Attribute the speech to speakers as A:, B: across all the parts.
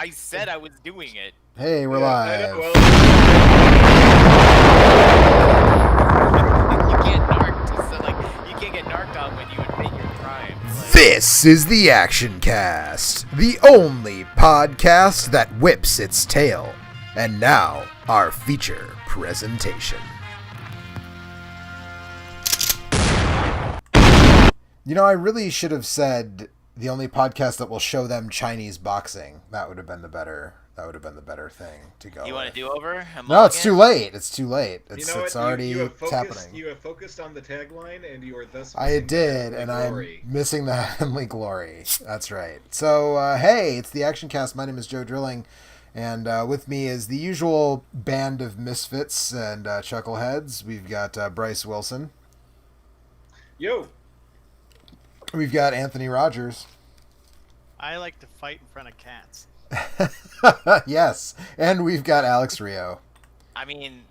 A: I said I was doing it.
B: Hey, we're
C: Yeah,
B: live.
C: I know, well,
A: You can't narc, so like you can't get narked on when you admit your crimes. Like,
B: This is the Action Cast, the only podcast that whips its tail. And now, our feature presentation. You know, I really should have said the only podcast that will show them Chinese boxing. That would have been the better thing to go.
A: you want
B: with.
A: to do over?
B: No, it's too late. It's too late.
C: you
B: It's
C: know
B: it's
C: what?
B: already
C: You have
B: it's
C: focused,
B: happening.
C: You have focused on the tagline, and you are thus.
B: I
C: missing the
B: did,
C: heavenly
B: and I'm
C: glory.
B: missing the heavenly glory. That's right. So, hey, it's the Action Cast. My name is Joe Drilling, and with me is the usual band of misfits and chuckleheads. We've got Bryce Wilson.
C: Yo,
B: We've got Anthony Rogers.
D: I like to fight in front of cats.
B: Yes, and we've got Alex Rio.
A: I mean,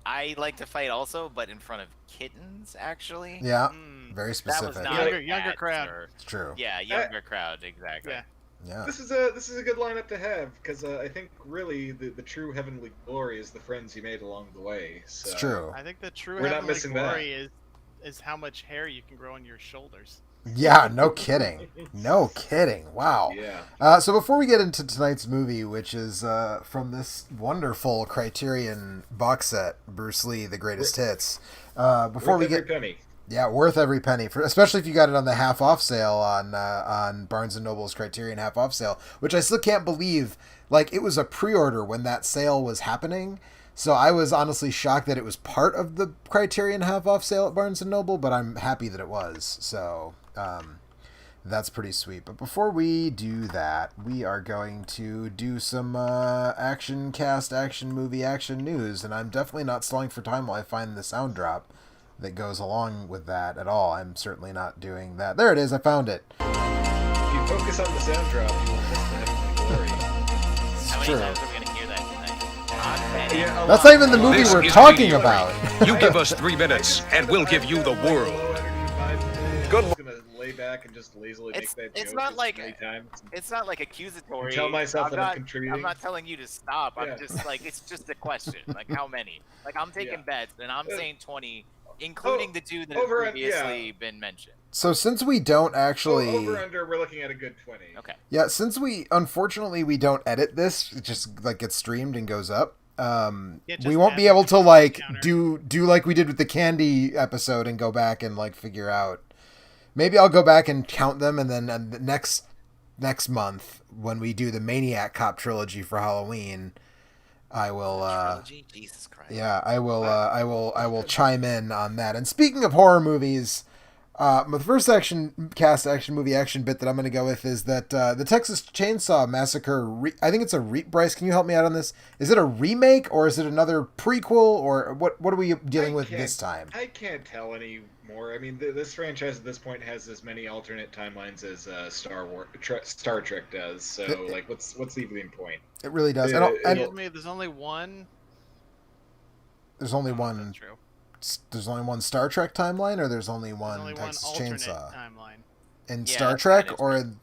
A: I like to fight also, but in front of kittens, actually.
B: Yeah,
D: Mm,
B: very
A: That
B: specific.
A: was not
D: Younger crowd.
B: It's true.
A: Yeah, younger crowd, exactly.
D: Yeah.
B: Yeah.
C: this is a good lineup to have because I think really the true heavenly glory is the friends you made along the way. So.
B: It's true.
D: I think the true
C: We're not
D: heavenly
C: missing that.
D: glory is how much hair you can grow on your shoulders.
B: Yeah, no kidding. No kidding. Wow.
C: Yeah.
B: So before we get into tonight's movie, which is from this wonderful Criterion box set, Bruce Lee, The Greatest Hits, before
C: Worth
B: we
C: every
B: get
C: penny.
B: yeah, worth every penny, especially if you got it on the half off sale on Barnes and Noble's Criterion half off sale, which I still can't believe. Like, it was a pre-order when that sale was happening. So I was honestly shocked that it was part of the Criterion half off sale at Barnes and Noble, but I'm happy that it was. So that's pretty sweet. But before we do that, we are going to do some action cast, action movie, action news. And I'm definitely not stalling for time while I find the sound drop that goes along with that at all. I'm certainly not doing that. There it is. I found it.
C: If you focus on the sound drop, you will miss the heavenly glory.
B: It's
A: How many
B: true.
A: times are we gonna hear that tonight? Not many.
C: Yeah, a
B: That's
C: lot.
B: not even the movie
E: This
B: we're
E: is
B: talking
E: mediocre.
B: about.
E: You give us 3 minutes, and we'll give you the world.
C: Good. I'm gonna lay back and just lazily
A: It's-
C: make that
A: it's
C: joke
A: not
C: as
A: like-
C: many times.
A: It's not like accusatory.
C: Tell myself
A: I'm
C: that I'm contributing.
A: I'm not telling you to stop.
C: Yeah.
A: I'm just like, it's just a question. Like, how many? Like, I'm taking
C: Yeah.
A: bets, and I'm saying 20, including the two that have
C: over and-
A: previously been mentioned.
B: So since we don't actually...
C: Over under, we're looking at a good 20.
A: Okay.
B: Yeah, since unfortunately we don't edit this, it just like gets streamed and goes up.
D: Yeah, just
B: We won't
D: add
B: be
D: the
B: able to like
D: counter.
B: do like we did with the candy episode and go back and like figure out. Maybe I'll go back and count them, and then the next month when we do the Maniac Cop trilogy for Halloween, I will.
A: Trilogy? Jesus Christ.
B: Yeah, I will chime in on that. And speaking of horror movies, the first action movie action bit that I'm going to go with is that the Texas Chainsaw Massacre. I think it's a Bryce. Can you help me out on this? Is it a remake or is it another prequel or what are we dealing with this time?
C: I can't tell anymore. I mean, this franchise at this point has as many alternate timelines as Star Trek does. So, like, what's even the point?
B: It really does.
C: Yeah,
B: And
D: Excuse me, there's only one.
B: there's only
D: I don't know if
B: one.
D: that's true.
B: There's only one Star Trek timeline, or there's only
D: There's
B: one
D: only one
B: Texas
D: alternate
B: Chainsaw
D: timeline.
B: in
A: Yeah,
B: Star
A: that's
B: Trek,
A: kind of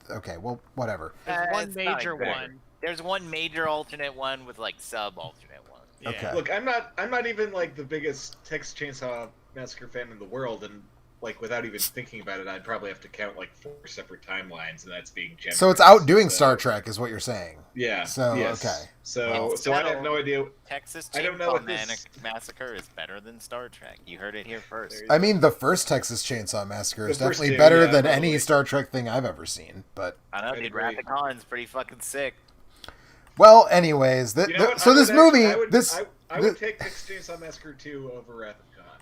B: or okay, well, whatever.
D: There's one
A: It's not
D: major
A: exactly.
D: one.
A: There's one major alternate one with like sub-alternate ones.
D: Yeah.
B: Okay.
C: Look, I'm not even like the biggest Texas Chainsaw Massacre fan in the world, and like without even thinking about it, I'd probably have to count like 4 separate timelines, and that's being generous.
B: So it's outdoing
C: So,
B: Star Trek, is what you're saying.
C: Yeah.
B: So,
C: yes.
B: okay.
C: So
A: It's
C: I have
A: settled.
C: no idea.
A: Texas
C: I don't know
A: Chainsaw
C: what this-
A: Massacre is better than Star Trek. You heard it here first.
C: There you
B: I mean, the first Texas Chainsaw Massacre is
C: The first
B: definitely
C: two,
B: better
C: yeah,
B: than
C: probably.
B: any Star Trek thing I've ever seen. But
A: I know,
C: I'd
A: dude.
C: agree.
A: Wrath of Khan's pretty fucking sick.
B: well, anyways,
C: You know what?
B: so
C: I
B: this
C: would
B: movie,
C: actually- I
B: this-
C: would take Texas Chainsaw Massacre 2 over Wrath of Khan.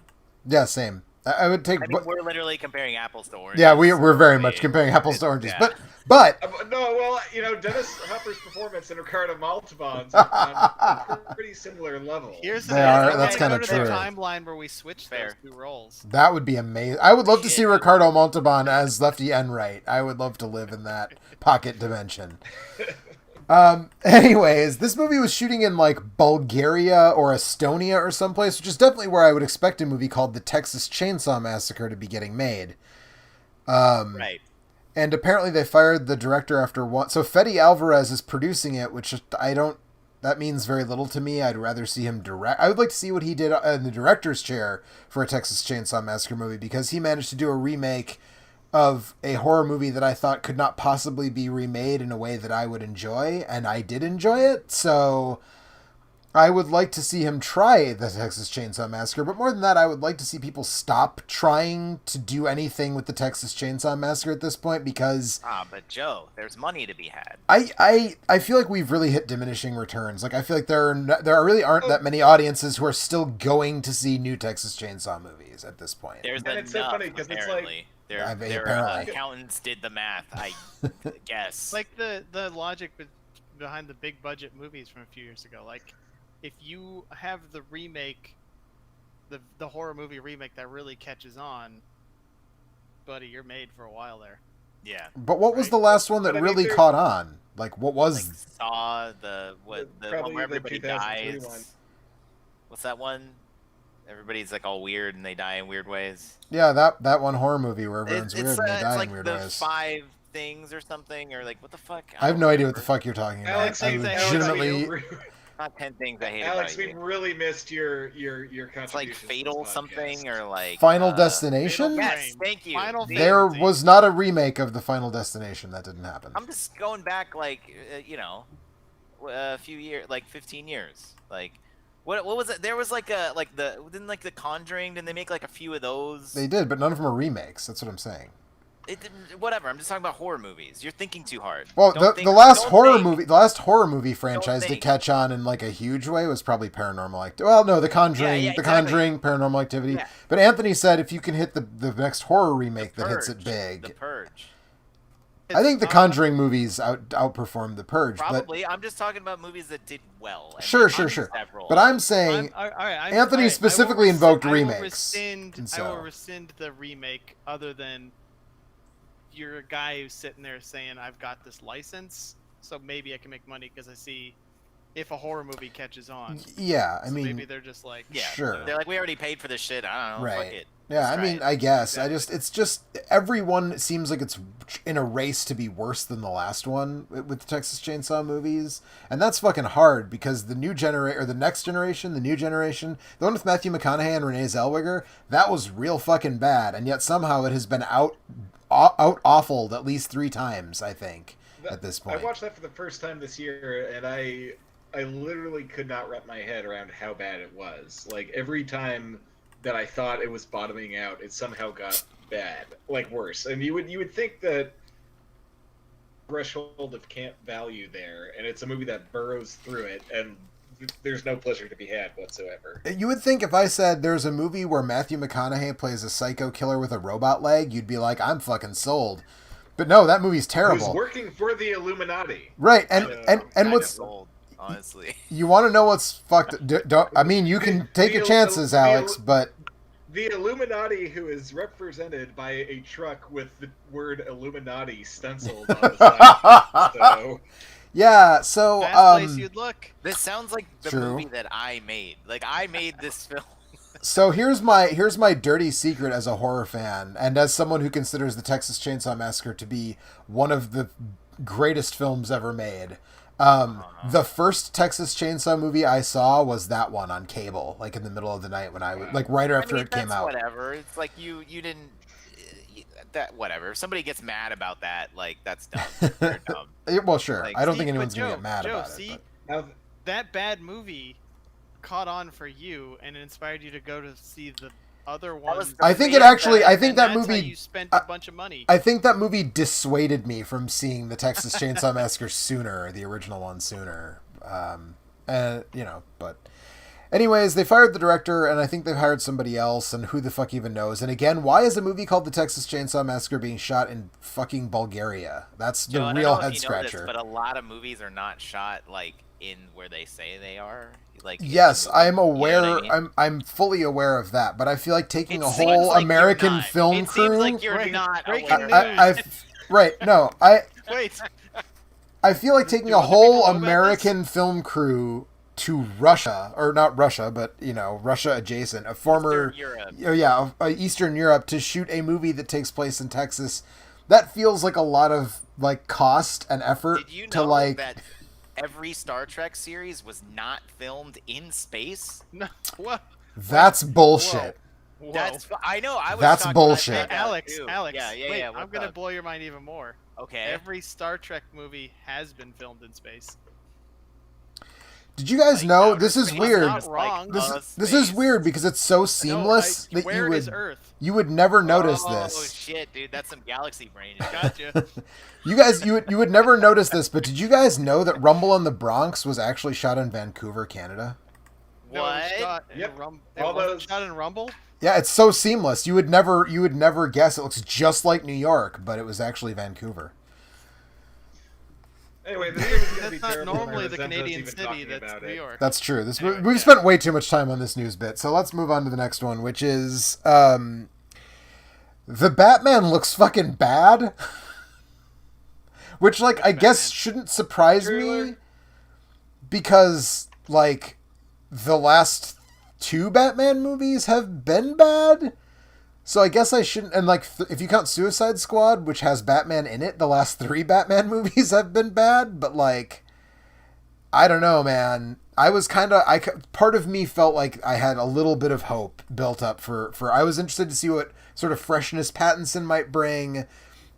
B: yeah, same. I would take.
A: I mean, we're literally comparing apples to oranges.
B: yeah, we're very
A: so
B: much comparing apples to oranges,
A: yeah.
B: but
C: No, well, you know, Dennis Hopper's performance and Ricardo Montalban's on a pretty similar level.
D: Here's
B: They are-
D: okay,
B: that's
D: go
B: kinda
D: to
B: true.
D: the timeline where we switched
A: Fair.
D: those 2 roles.
B: that would be amazing. I would love to see
A: Yeah.
B: Ricardo Montalban as Lefty Enright. I would love to live in that pocket dimension. Anyways, this movie was shooting in like Bulgaria or Estonia or someplace, which is definitely where I would expect a movie called The Texas Chainsaw Massacre to be getting made.
A: Right.
B: And apparently they fired the director after one. So Fede Alvarez is producing it, which I don't. That means very little to me. I'd rather see him direct. I would like to see what he did in the director's chair for a Texas Chainsaw Massacre movie, because he managed to do a remake of a horror movie that I thought could not possibly be remade in a way that I would enjoy, and I did enjoy it. So I would like to see him try the Texas Chainsaw Massacre, but more than that, I would like to see people stop trying to do anything with the Texas Chainsaw Massacre at this point, because
A: But Joe, there's money to be had.
B: I feel like we've really hit diminishing returns. Like, I feel like there really aren't that many audiences who are still going to see new Texas Chainsaw movies at this point.
A: There's
C: And
A: enough,
C: it's so funny, 'cause it's like-
A: apparently. Their
B: Apparently.
A: accountants did the math, I guess.
D: It's like the logic behind the big budget movies from a few years ago. Like, if you have the remake, the horror movie remake that really catches on, buddy, you're made for a while there.
A: Yeah.
B: But what was the last one that
C: But I mean,
B: really
C: there-
B: caught on? Like, what was...
A: Like Saw, the one
C: Probably
A: where
C: the
A: everybody
C: 2003
A: dies.
C: one.
A: What's that one? Everybody's like all weird and they die in weird ways.
B: Yeah, that one horror movie where everyone's weird and they
A: it's
B: die
A: like
B: in weird
A: the
B: ways.
A: 5 things or something, or like what the fuck?
B: I have
A: don't
B: no idea what the
A: remember.
B: fuck you're talking about.
C: Alex,
B: I legitimately...
A: Not 10 things I hate
C: Alex,
A: about
C: we
A: you.
C: really missed your contribution.
A: It's like Fatal something or like
B: Final Destination?
D: Fatal
A: Yes, thank you.
D: Final
A: The-
B: There
D: Fantasy.
B: was not a remake of the Final Destination. That didn't happen.
A: I'm just going back like a few years, like 15 years. Like what was it? There was like the Conjuring, didn't they make like a few of those?
B: They did, but none of them are remakes. That's what I'm saying.
A: It didn't, whatever. I'm just talking about horror movies. You're thinking too hard.
B: Well,
A: Don't
B: the last
A: don't
B: horror
A: think.
B: movie, the last horror movie franchise to
A: think.
B: catch on in like a huge way was probably Paranormal Activity. Well, no, The Conjuring,
A: yeah,
B: The
A: exactly.
B: Conjuring, Paranormal Activity.
A: Yeah.
B: But Anthony said if you can hit the next horror remake that hits it
A: Purge.
B: big,
A: The Purge.
B: I think The
D: It's,
B: Conjuring movies outperformed The Purge.
A: Probably. I'm just talking about movies that did well. and
B: Sure,
A: they
B: sure,
A: did
B: sure.
A: several.
B: But I'm saying Anthony
D: all right,
B: specifically
D: I will
B: invoked
D: I will
B: remakes,
D: rescind,
B: and
D: I will
B: so-
D: rescind the remake, other than you're a guy who's sitting there saying, I've got this license, so maybe I can make money because I see if a horror movie catches on.
B: yeah, I
D: So
B: mean,
D: maybe they're just like,
A: Yeah,
B: Sure.
A: They're like, we already paid for this shit. I don't know.
B: Right.
A: Fuck it.
B: yeah,
A: Let's
B: I
A: try
B: mean,
A: it.
B: I guess
D: Exactly.
B: it's just everyone seems like it's in a race to be worse than the last one with the Texas Chainsaw movies, and that's fucking hard because the new generation or the next generation, the new generation, the one with Matthew McConaughey and Renee Zellweger, that was real fucking bad, and yet somehow it has been out awfuled at least 3 times, I think, at this point.
C: I watched that for the first time this year, and I literally could not wrap my head around how bad it was. Like, every time that I thought it was bottoming out, it somehow got bad, like worse. And you would think that threshold of camp value there, and it's a movie that burrows through it, and there's no pleasure to be had whatsoever.
B: You would think if I said there's a movie where Matthew McConaughey plays a psycho killer with a robot leg, you'd be like, I'm fucking sold. But no, that movie's
C: Who's
B: terrible.
C: working for the Illuminati.
B: Right, and
A: Kinda
B: what's
A: old, honestly.
B: you want to know what's fucked? Don't, I mean, you can take your chances, Alex, but
C: The Illuminati, who is represented by a truck with the word Illuminati stenciled on the side. So,
B: yeah. So
D: best place you'd look.
A: This sounds like the
B: True.
A: movie that I made. Like I made this film.
B: so here's my dirty secret as a horror fan and as someone who considers the Texas Chainsaw Massacre to be one of the greatest films ever made. The first Texas Chainsaw movie I saw was that one on cable, like in the middle of the night when I was like right after
A: I mean,
B: it came
A: that's
B: out.
A: Whatever. It's like you didn't. That whatever. If somebody gets mad about that, like that's dumb. They're dumb.
B: Well, sure.
A: Like,
B: I don't
D: See,
B: think
D: but
B: anyone's gonna
D: Joe-
B: get mad
D: Joe,
B: about
D: see?
B: it.
C: now,
D: That bad movie caught on for you and it inspired you to go to see the other one.
A: was
B: I think it
A: Yeah,
B: actually. I think
D: and
B: that
D: that's how
B: movie.
D: you spent a bunch of money.
B: I think that movie dissuaded me from seeing the Texas Chainsaw Massacre sooner, the original one sooner. But anyways, they fired the director, and I think they've hired somebody else, and who the fuck even knows? And again, why is a movie called The Texas Chainsaw Massacre being shot in fucking Bulgaria? That's the
A: Joe, and I
B: real
A: don't know
B: head
A: if you know this,
B: scratcher.
A: but a lot of movies are not shot like in where they say they are. Like in the
B: Yes,
A: movie.
B: I'm
A: You know
B: aware.
A: what I mean?
B: I'm fully aware of that, but I feel like taking
A: It
B: a
A: seems
B: whole
A: like you're
B: American
A: not.
B: film
A: it
B: crew.
A: Seems like you're
D: Breaking-
A: not
D: breaking
A: aware.
D: news.
B: Right? No,
D: Wait,
B: I feel like taking
D: Do
B: a
D: other
B: whole
D: people know about
B: American film crew to Russia, or not Russia, but Russia adjacent, a former
A: Eastern Europe.
B: Eastern Europe, to shoot a movie that takes place in Texas that feels like a lot of like cost and effort
A: Did you
B: to
A: know
B: like.
A: that every Star Trek series was not filmed in space?
D: No, what?
B: That's bullshit.
D: Whoa.
A: I know. I was
B: That's
A: shocked when I
B: bullshit.
A: found out,
D: Alex,
A: too.
D: Alex.
A: Yeah.
D: Wait,
A: What's
D: I'm gonna
A: up?
D: blow your mind even more.
A: Okay.
D: Every Star Trek movie has been filmed in space.
B: Did you guys
A: Like,
B: know
A: outer
B: this is
A: space
B: weird?
D: not
A: is
D: wrong.
B: This is weird because it's so seamless that
D: where is Earth?
B: you would never notice
A: Oh
B: this.
A: shit, dude, that's some galaxy brain.
D: Gotcha.
B: You would never notice this, but did you guys know that Rumble in the Bronx was actually shot in Vancouver, Canada?
D: No, it was
A: What?
D: shot in
C: Yep.
D: it
C: All
D: wasn't
C: those-
D: shot in Rumble.
B: Yeah, it's so seamless. You would never guess. It looks just like New York, but it was actually Vancouver.
C: Anyway, this game is going to be
D: That's not
C: terrible. and I
D: normally the
C: resent us
D: Canadian
C: even
D: city
C: talking
D: that's
C: about
D: New
C: it.
D: York.
B: That's true.
D: Anyway,
B: We've
D: yeah.
B: spent way too much time on this news bit, so let's move on to the next one, which is the Batman looks fucking bad. Which, like, I guess shouldn't surprise me,
C: Trailer?
B: because, like, the last two Batman movies have been bad. So I guess I shouldn't. And, like, if you count Suicide Squad, which has Batman in it, the last three Batman movies have been bad. But, like, I don't know, man. I was kind of, part of me felt like I had a little bit of hope built up for I was interested to see what sort of freshness Pattinson might bring.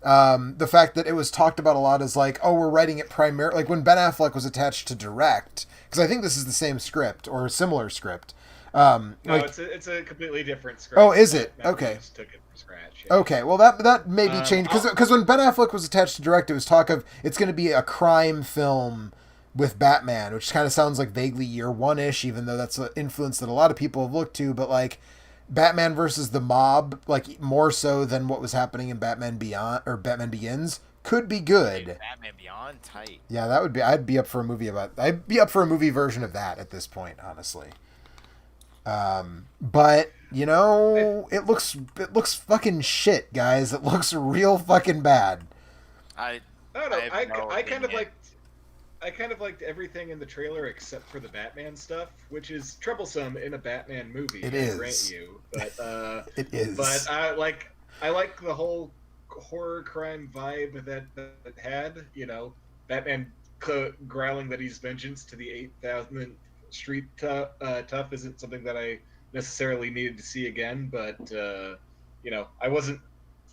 B: The fact that it was talked about a lot as like, oh, we're writing it primarily, like when Ben Affleck was attached to direct, because I think this is the same script or a similar script.
C: No,
B: Like,
C: it's a completely different script.
B: Oh, is it?
C: Matt
B: Okay.
C: Reeves took it from scratch. Yeah.
B: okay, well that maybe changed
C: I'll-
B: because when Ben Affleck was attached to direct, it was talk of it's going to be a crime film with Batman, which kind of sounds like vaguely Year One-ish, even though that's an influence that a lot of people have looked to. But like Batman versus the mob, like more so than what was happening in Batman Beyond or Batman Begins, could be good.
A: Dude, Batman Beyond, tight.
B: Yeah, that would be. I'd be up for a movie version of that at this point, honestly. But you know, it looks fucking shit, guys. It looks real fucking bad.
A: I
C: I don't know.
A: I have no
C: I kind of
A: opinion.
C: liked everything in the trailer except for the Batman stuff, which is troublesome in a Batman movie.
B: It
C: I
B: is.
C: grant you, but
B: It is.
C: but I like the whole horror crime vibe that it had. You know, Batman growling that he's vengeance to the 8,000th Street tough isn't something that I necessarily needed to see again, but you know, I wasn't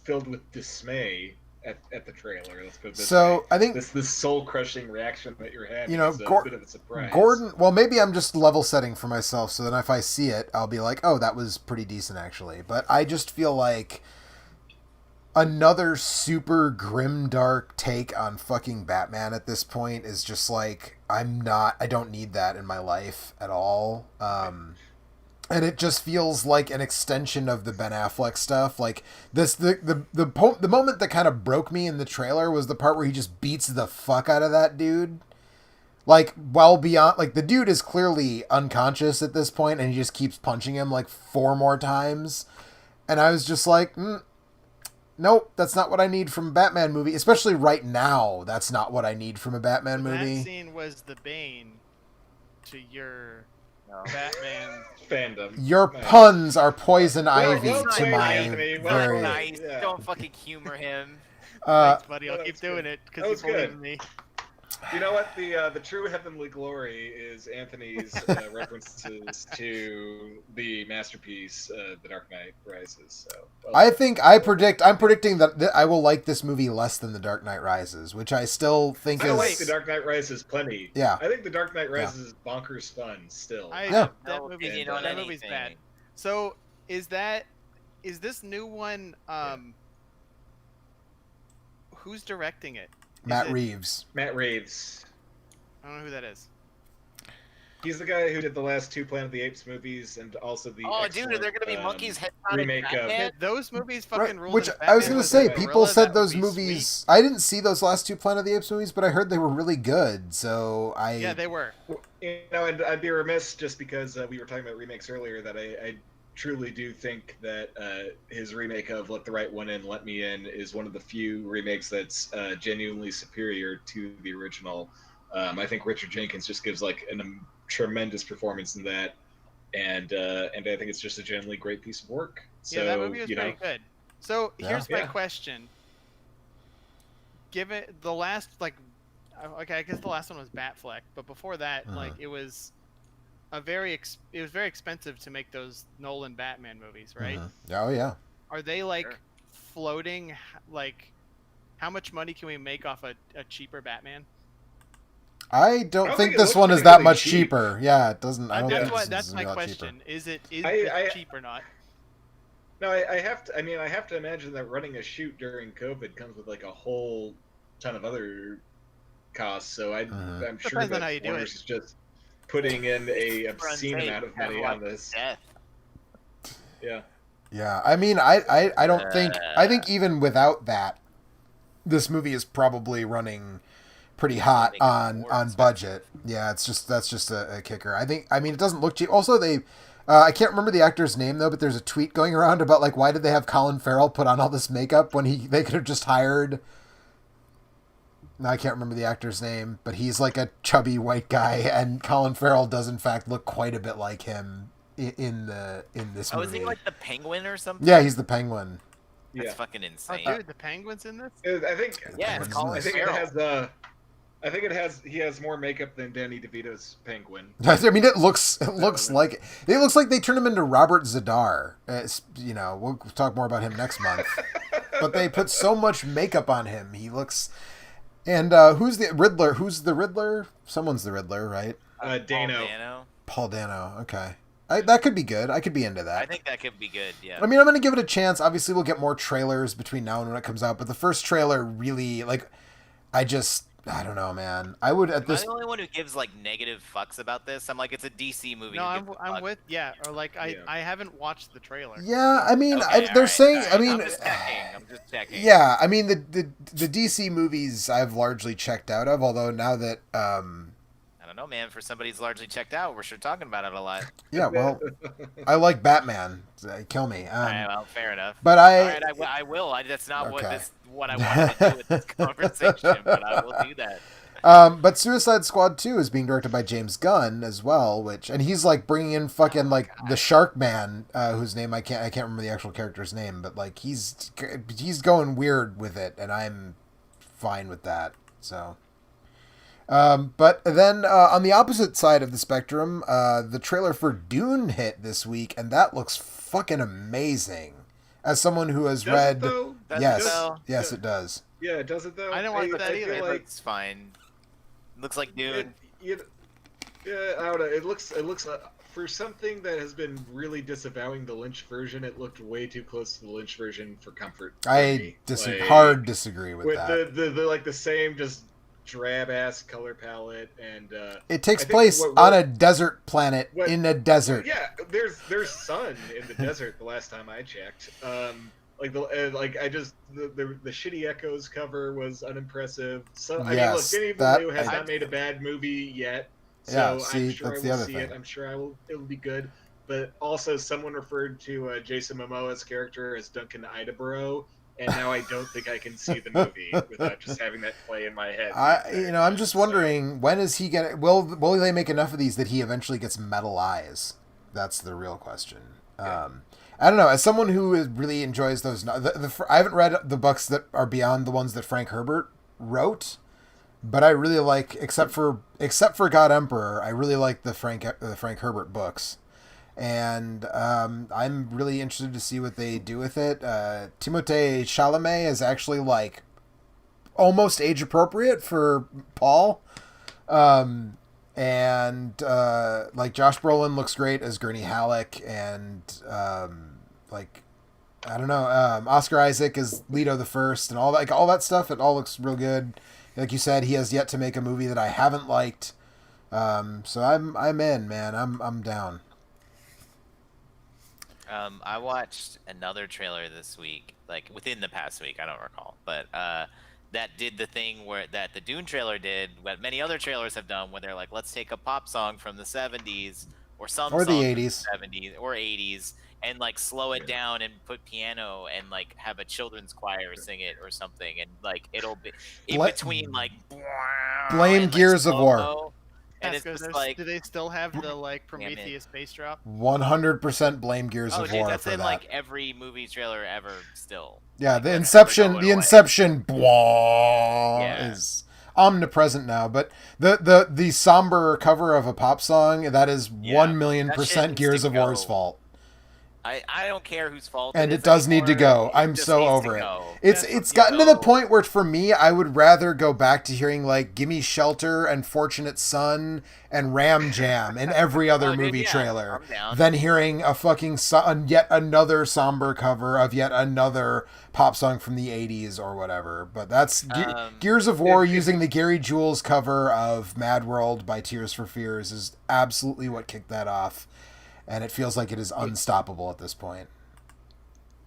C: filled with dismay at the trailer. Let's put it this way.
B: I think
C: This soul crushing reaction that you're having
B: You know,
C: is a bit of a surprise.
B: Gordon. Well, maybe I'm just level setting for myself, so then if I see it, I'll be like, "Oh, that was pretty decent, actually." But I just feel like another super grim, dark take on fucking Batman at this point is just like I don't need that in my life at all. And it just feels like an extension of the Ben Affleck stuff. Like this, the moment that kind of broke me in the trailer was the part where he just beats the fuck out of that dude. Like well beyond, like the dude is clearly unconscious at this point, and he just keeps punching him like 4 more times. And I was just like, nope, that's not what I need from a Batman movie. Especially right now, that's not what I need from a Batman movie.
D: That scene was the bane to your Batman.
C: Fandom.
B: Your
C: Nice.
B: puns are poison
C: Well,
B: ivy
C: well
B: to
C: played,
B: my
C: Anthony. Well
B: very.
A: Nice.
C: Yeah.
A: Don't fucking humor him.
D: Thanks, buddy. I'll
C: that
D: keep
C: was
D: doing
C: good.
D: it
C: That
D: because
C: was
D: you believe
C: good.
D: in me.
C: You know what? The true heavenly glory is Anthony's references to the masterpiece, The Dark Knight Rises. So
B: I'm predicting that I will like this movie less than The Dark Knight Rises, which I still think
C: I
B: is.
C: like The Dark Knight Rises plenty.
B: Yeah.
C: I think The Dark Knight Rises is bonkers fun still.
B: Yeah.
D: That
A: No
D: movie's,
A: opinion on
D: that movie's bad.
A: anything.
D: So is this new one? Who's directing it? Is
B: Matt
D: it-
B: Reeves.
C: Matt Reeves.
D: I don't know who that is.
C: He's the guy who did the last 2 Planet of the Apes movies and also the
A: Oh, dude, are there
C: excellent,
A: gonna be monkeys head
C: remake of
A: Batman?
D: Those movies
B: Right,
D: fucking rule.
B: which I was
C: gonna
B: say,
C: a
B: people said those movies. I didn't see those last 2 Planet of the Apes movies, but I heard they were really good. So
D: Yeah, they were.
C: You know, and I'd be remiss just because we were talking about remakes earlier that I truly do think that his remake of Let the Right One In, Let Me In is one of the few remakes that's genuinely superior to the original. I think Richard Jenkins just gives like a tremendous performance in that, and I think it's just a genuinely great piece of work. So,
D: Yeah, that movie was
C: you know,
D: pretty good. So
B: Yeah.
D: here's my
C: Yeah.
D: question: give it the last okay, I guess the last one was Batfleck, but before that,
B: Uh-huh.
D: like it was very expensive to make those Nolan Batman movies, right?
B: Oh yeah.
D: Are they like
A: Sure.
D: floating? Like, how much money can we make off a cheaper Batman?
B: I don't
C: don't
B: think
C: think it
B: this
C: looks
B: one is that
C: particularly
B: much
C: cheap.
B: cheaper. Yeah, it doesn't. I don't think this
D: That's
B: is
D: my
B: a lot
D: question.
B: cheaper.
D: Is it
C: I-
D: cheap or not?
C: No, I have to. I mean, I have to imagine that running a shoot during COVID comes with like a whole ton of other costs. So I'm sure
D: Depends on
C: that
D: how you do
C: Warner's
D: it.
C: is just putting in a
A: For
C: obscene
A: unsane,
C: amount of
A: have,
C: money
A: like,
C: on this.
A: death.
C: Yeah.
B: Yeah, I mean, I don't think. I think even without that, this movie is probably running pretty hot
A: Make it
B: on
A: more expensive.
B: budget. Yeah, that's just a kicker. I mean, it doesn't look cheap. Also, I can't remember the actor's name though, but there's a tweet going around about like why did they have Colin Farrell put on all this makeup when they could have just hired. No, I can't remember the actor's name, but he's like a chubby white guy, and Colin Farrell does in fact look quite a bit like him in this
A: Oh,
B: movie.
A: is he like the Penguin or something?
B: Yeah, he's the Penguin.
A: That's
C: Yeah.
A: fucking
D: Oh,
A: insane.
D: dude, the Penguin's in this.
C: I think.
A: Yeah,
B: Penguin's
A: it's Colin
C: I think
A: Farrell.
C: it has. I think it has. He has more makeup than Danny DeVito's Penguin.
B: I mean, it looks like they turned him into Robert Zadar. We'll talk more about him next month. But they put so much makeup on him. He looks. And who's the Riddler? Who's the Riddler? Someone's the Riddler, right?
C: Dano.
B: Paul Dano. Okay, that could be good. I could be into that.
A: I think that could be good. Yeah.
B: I mean, I'm going to give it a chance. Obviously, we'll get more trailers between now and when it comes out. But the first trailer really, like, I don't know, man. I would at
A: Am I
B: this.
A: the only one who gives like negative fucks about this? I'm like, it's a DC movie.
D: No,
A: who gives a
D: I'm
A: fuck?
D: with or like
C: Yeah.
D: I haven't watched the trailer.
B: Yeah, I mean,
A: Okay,
B: they're
A: alright,
B: saying.
A: alright.
B: I mean,
A: I'm just checking.
B: yeah, I mean the DC movies I've largely checked out of. Although now that
A: I don't know, man. For somebody who's largely checked out, we're sure talking about it a lot.
B: yeah, well, I like Batman. Kill me.
A: Alright, well, fair enough.
B: But
A: All right, I will. That's not
B: Okay.
A: what I wanted to do with this conversation, but I will do that.
B: But Suicide Squad 2 is being directed by James Gunn as well, and he's like bringing in fucking like the Shark Man, whose name I can't remember the actual character's name, but like he's going weird with it, and I'm fine with that. So, but then on the opposite side of the spectrum, the trailer for Dune hit this week, and that looks fucking amazing. As someone who has
C: Does
B: read,
C: it, though?
A: Does
B: yes,
A: it, though?
B: yes, it does.
C: Yeah, does it though?
D: I didn't watch that
C: I feel
D: either.
A: It
C: like
A: looks fine. Looks like Dune.
C: yeah, I don't know. It looks for something that has been really disavowing the Lynch version. It looked way too close to the Lynch version for comfort. For
B: I
C: me.
B: hard disagree with
C: with
B: that.
C: the like the same just drab ass color palette and
B: It takes
C: I think
B: place
C: what-
B: on a desert planet
C: what-
B: in a desert.
C: yeah, there's sun in the desert. The last time I checked, like the Shitty Echoes cover was unimpressive. So I mean, look,
B: Yes,
C: Denis
B: that-
C: Villeneuve has
B: I-
C: not made a bad movie yet. So
B: Yeah,
C: I'm
B: see,
C: sure
B: that's
C: I
B: the
C: will
B: other
C: see
B: thing.
C: it. I'm sure it'll be good. But also, someone referred to Jason Momoa's character as Duncan Idabro, and now I don't think I can see the movie without just having that play in my head.
B: I'm just wondering, when is he gonna? Will they make enough of these that he eventually gets metal eyes? That's the real question.
C: Yeah.
B: I don't know. As someone who really enjoys those, I haven't read the books that are beyond the ones that Frank Herbert wrote, but I really like, except for God Emperor, I really like the Frank Herbert books, and I'm really interested to see what they do with it. Timothée Chalamet is actually like almost age appropriate for Paul, and like Josh Brolin looks great as Gurney Halleck, and like I don't know, Oscar Isaac is Leto the First, and all that stuff. It all looks real good. Like you said, he has yet to make a movie that I haven't liked. So I'm in, man. I'm down.
A: I watched another trailer this week, like within the past week. I don't recall, but that did the thing that the Dune trailer did, what many other trailers have done, where they're like, let's take a pop song from the 70s or some
B: Or the
A: song from
B: 80s.
A: 70s or 80s, and like slow it down and put piano and like have a children's choir sing it or something, and like it'll be in between like
B: blame
A: and, like,
B: Gears of War.
A: slow-mo, And it's just like,
D: do they still have the like
A: damn it.
D: Prometheus bass drop?
B: 100% blame Gears
A: Oh,
B: of
A: dude,
B: War
A: that's
B: for
A: in
B: that.
A: like every movie trailer ever. Still,
B: Yeah,
A: like,
B: the
A: that's never
B: Inception,
A: going
B: the
A: away.
B: Inception blah
A: Yeah.
B: is omnipresent now. But the somber cover of a pop song, that is
A: Yeah,
B: 1,000,000%
A: that shit needs
B: Gears
A: to
B: of War's
A: go.
B: fault.
A: I don't care whose fault
B: And
A: it
B: it
A: is
B: does need to
A: anymore.
B: go. I'm
A: It just
B: so
A: needs to
B: over it.
A: go.
B: It's
D: That's
B: gotten to the
A: go.
B: point where for me, I would rather go back to hearing like "Gimme Shelter" and "Fortunate Son" and "Ram Jam" in every other
A: Oh, dude,
B: movie
A: yeah,
B: trailer
A: I'm down.
B: than hearing a fucking yet another somber cover of yet another pop song from the 80s or whatever. But that's Gears of War using the Gary Jules cover of "Mad World" by Tears for Fears is absolutely what kicked that off, and it feels like it is unstoppable at this point.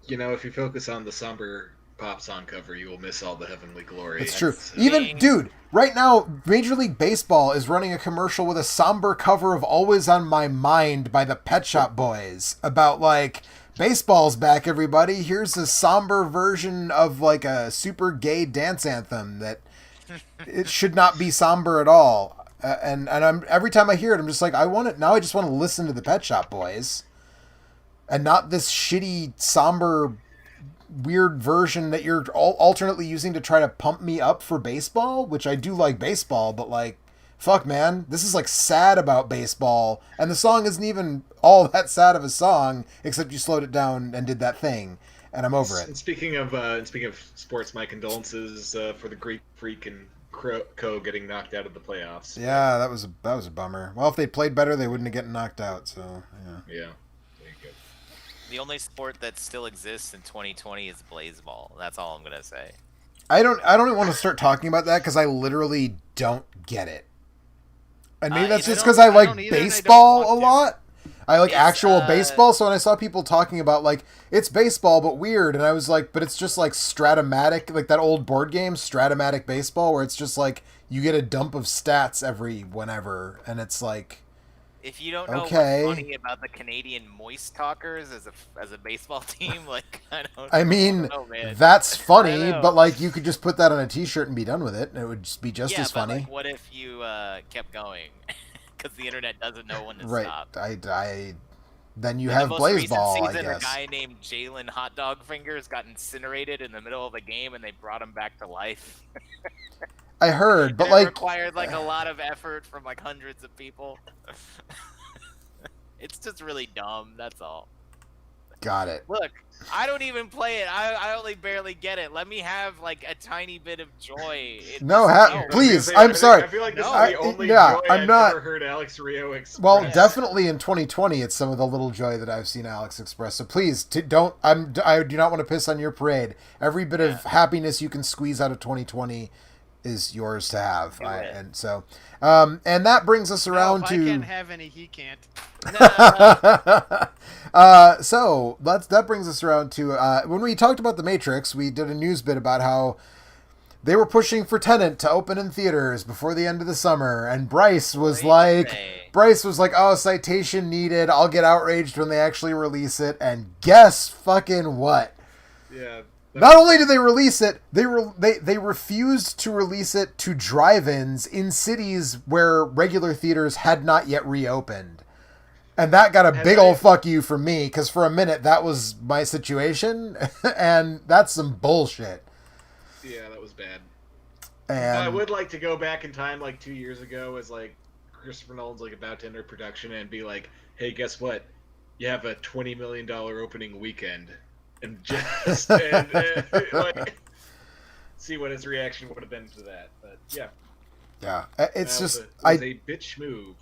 C: You know, if you focus on the somber pop song cover, you will miss all the heavenly glory.
B: It's true. Even, dude, right now, Major League Baseball is running a commercial with a somber cover of Always on My Mind by the Pet Shop Boys about, like, baseball's back, everybody. Here's a somber version of, like, a super gay dance anthem that it should not be somber at all. And I'm every time I hear it, I'm just like, I just want to listen to the Pet Shop Boys. And not this shitty, somber, weird version that you're alternately using to try to pump me up for baseball, which I do like baseball, but like, fuck, man, this is like sad about baseball, and the song isn't even all that sad of a song, except you slowed it down and did that thing, and I'm over it.
C: And speaking of sports, my condolences for the Greek Freak and Co getting knocked out of the playoffs.
B: Yeah, that was a bummer. Well, if they played better, they wouldn't have gotten knocked out. So
C: Yeah. There you go.
A: The only sport that still exists in 2020 is baseball. That's all I'm gonna say.
B: I don't even want to start talking about that because I literally don't get it. And maybe that's just because I like baseball a lot. I like actual baseball, so when I saw people talking about like it's baseball but weird, and I was like, but it's just like Stratomatic, like that old board game Stratomatic Baseball, where it's just like you get a dump of stats every whenever, and it's like,
A: if you don't know
B: okay,
A: what's funny about the Canadian Moist Talkers as a baseball team, like
B: I mean,
A: man.
B: that's funny, but like you could just put that on a T-shirt and be done with it, and it would just be just as funny.
A: Like, what if you kept going? Because the internet doesn't know when to
B: right.
A: stop.
B: Then you
A: in
B: have
A: the most
B: Blazeball,
A: recent season,
B: I guess.
A: A guy named Jalen Hot Dog Fingers got incinerated in the middle of the game, and they brought him back to life.
B: I heard, but
A: it
B: like
A: required like a lot of effort from like hundreds of people. It's just really dumb. That's all.
B: Got it.
A: Look, I don't even play it. I only barely get it. Let me have like a tiny bit of joy.
B: Please. I'm sorry.
C: I feel like this is
B: I-
C: the only
B: yeah,
C: joy
B: I'm
C: I've
B: not-
C: ever heard Alex Rio express.
B: Well, definitely in 2020, it's some of the little joy that I've seen Alex express. So please, don't. I do not want to piss on your parade. Every bit of happiness you can squeeze out of 2020 is yours to have. And so, and that brings us around
D: if
B: to.
D: I can't have any, he can't.
B: So that brings us around to when we talked about The Matrix, we did a news bit about how they were pushing for Tenet to open in theaters before the end of the summer, and Bryce was like, "Oh, citation needed. I'll get outraged when they actually release it." And guess fucking what?
C: Yeah.
B: Not only did they release it, they refused to release it to drive-ins in cities where regular theaters had not yet reopened. And that got a big old fuck you from me, because for a minute that was my situation, and that's some bullshit.
C: Yeah, that was bad.
B: And
C: I would like to go back in time like 2 years ago as like Christopher Nolan's like about to enter production and be like, hey, guess what? You have a $20 million opening weekend. And just like see what his reaction would have been to that. But yeah,
B: it's just
C: it was a bitch move.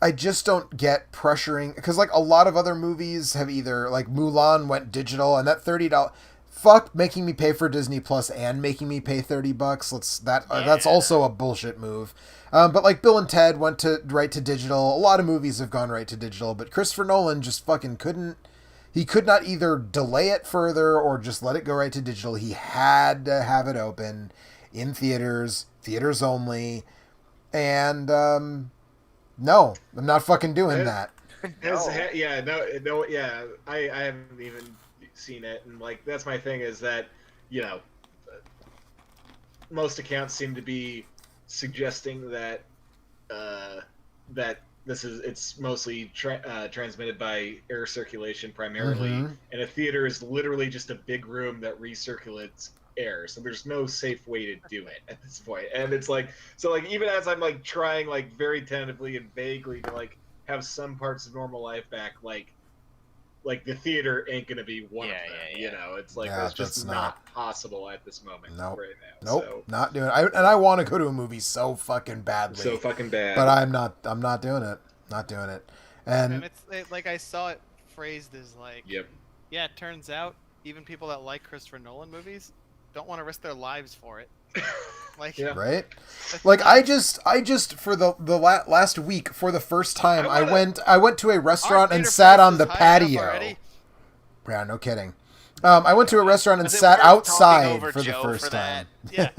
B: I just don't get pressuring, because like a lot of other movies have either like Mulan went digital, and that $30 fuck making me pay for Disney Plus and making me pay $30. That's also a bullshit move. But like Bill and Ted went right to digital. A lot of movies have gone right to digital, but Christopher Nolan just fucking couldn't. He could not either delay it further or just let it go right to digital. He had to have it open in theaters only. And, no, I'm not fucking doing that.
C: I haven't even seen it. And, like, that's my thing is that, you know, most accounts seem to be suggesting that that it's mostly transmitted by air circulation primarily, and a theater is literally just a big room that recirculates air, so there's no safe way to do it at this point. And it's like, so like even as I'm like trying like very tentatively and vaguely to like have some parts of normal life back, like the theater ain't gonna be one of them. You know, it's like that's just not possible at this moment right now.
B: Nope, not doing it. I want to go to a movie so fucking badly.
C: So fucking bad.
B: But I'm not doing it. Not doing it. And
D: it's like I saw it phrased as like,
C: yep.
D: Yeah, it turns out even people that like Christopher Nolan movies don't want to risk their lives for it. Like,
B: right? Like I just for the last week, for the first time, I went to a restaurant and sat on the patio. Yeah, no kidding. I went to a restaurant and sat outside for the first time.
D: Yeah.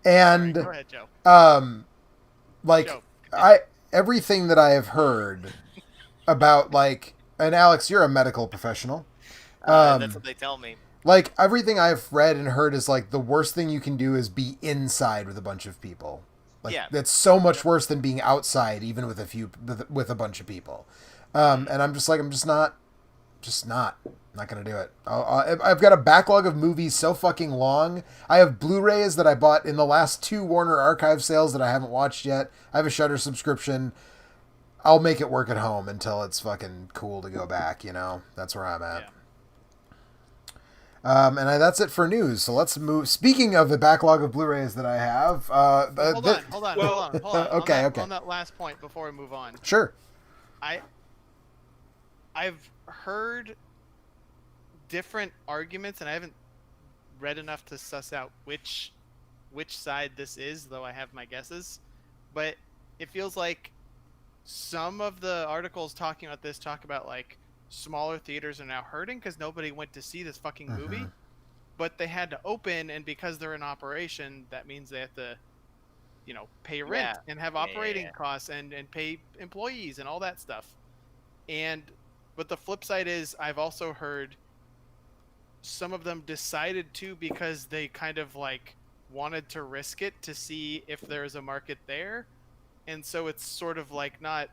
B: And
D: go ahead, Joe.
B: Like
D: Joe.
B: Everything that I have heard about, like, and Alex, you're a medical professional.
A: That's what they tell me.
B: Like, everything I've read and heard is, like, the worst thing you can do is be inside with a bunch of people. Like, that's so much worse than being outside, even with a bunch of people. And I'm just not going to do it. I've got a backlog of movies so fucking long. I have Blu-rays that I bought in the last 2 Warner Archive sales that I haven't watched yet. I have a Shudder subscription. I'll make it work at home until it's fucking cool to go back, you know? That's where I'm at. And that's it for news. So let's move. Speaking of the backlog of Blu-rays that I have,
D: hold on.
B: Okay.
D: On that last point before we move on.
B: Sure.
D: I've heard different arguments, and I haven't read enough to suss out which side this is, though I have my guesses. But it feels like some of the articles talking about this talk about like smaller theaters are now hurting because nobody went to see this fucking movie, but they had to open, and because they're in operation, that means they have to, you know, pay rent and have operating costs and pay employees and all that stuff. But the flip side is I've also heard some of them decided to because they kind of like wanted to risk it to see if there's a market there. And so it's sort of like not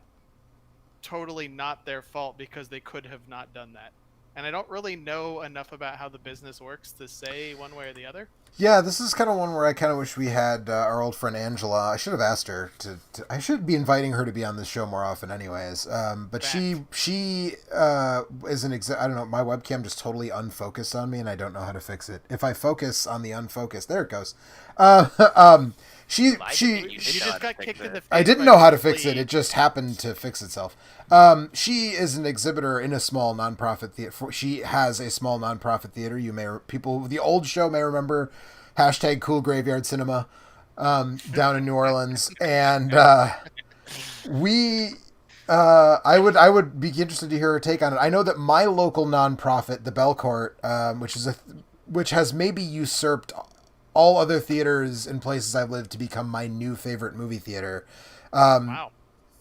D: totally not their fault because they could have not done that. And I don't really know enough about how the business works to say one way or the other.
B: Yeah, this is kind of one where I kind of wish we had our old friend Angela. I should have asked her to I should be inviting her to be on this show more often anyways. But she is an I don't know, my webcam just totally unfocused on me and I don't know how to fix it. If I focus on the unfocused, there it goes. You
D: just got kicked in the face.
B: I didn't know how to fix it. It just happened to fix itself. She is an exhibitor in a small nonprofit theater. She has a small nonprofit theater. People the old show may remember #Cool Graveyard Cinema down in New Orleans, and I would be interested to hear her take on it. I know that my local nonprofit, the Belcourt, which has maybe usurped all other theaters in places I've lived to become my new favorite movie theater.
D: Wow.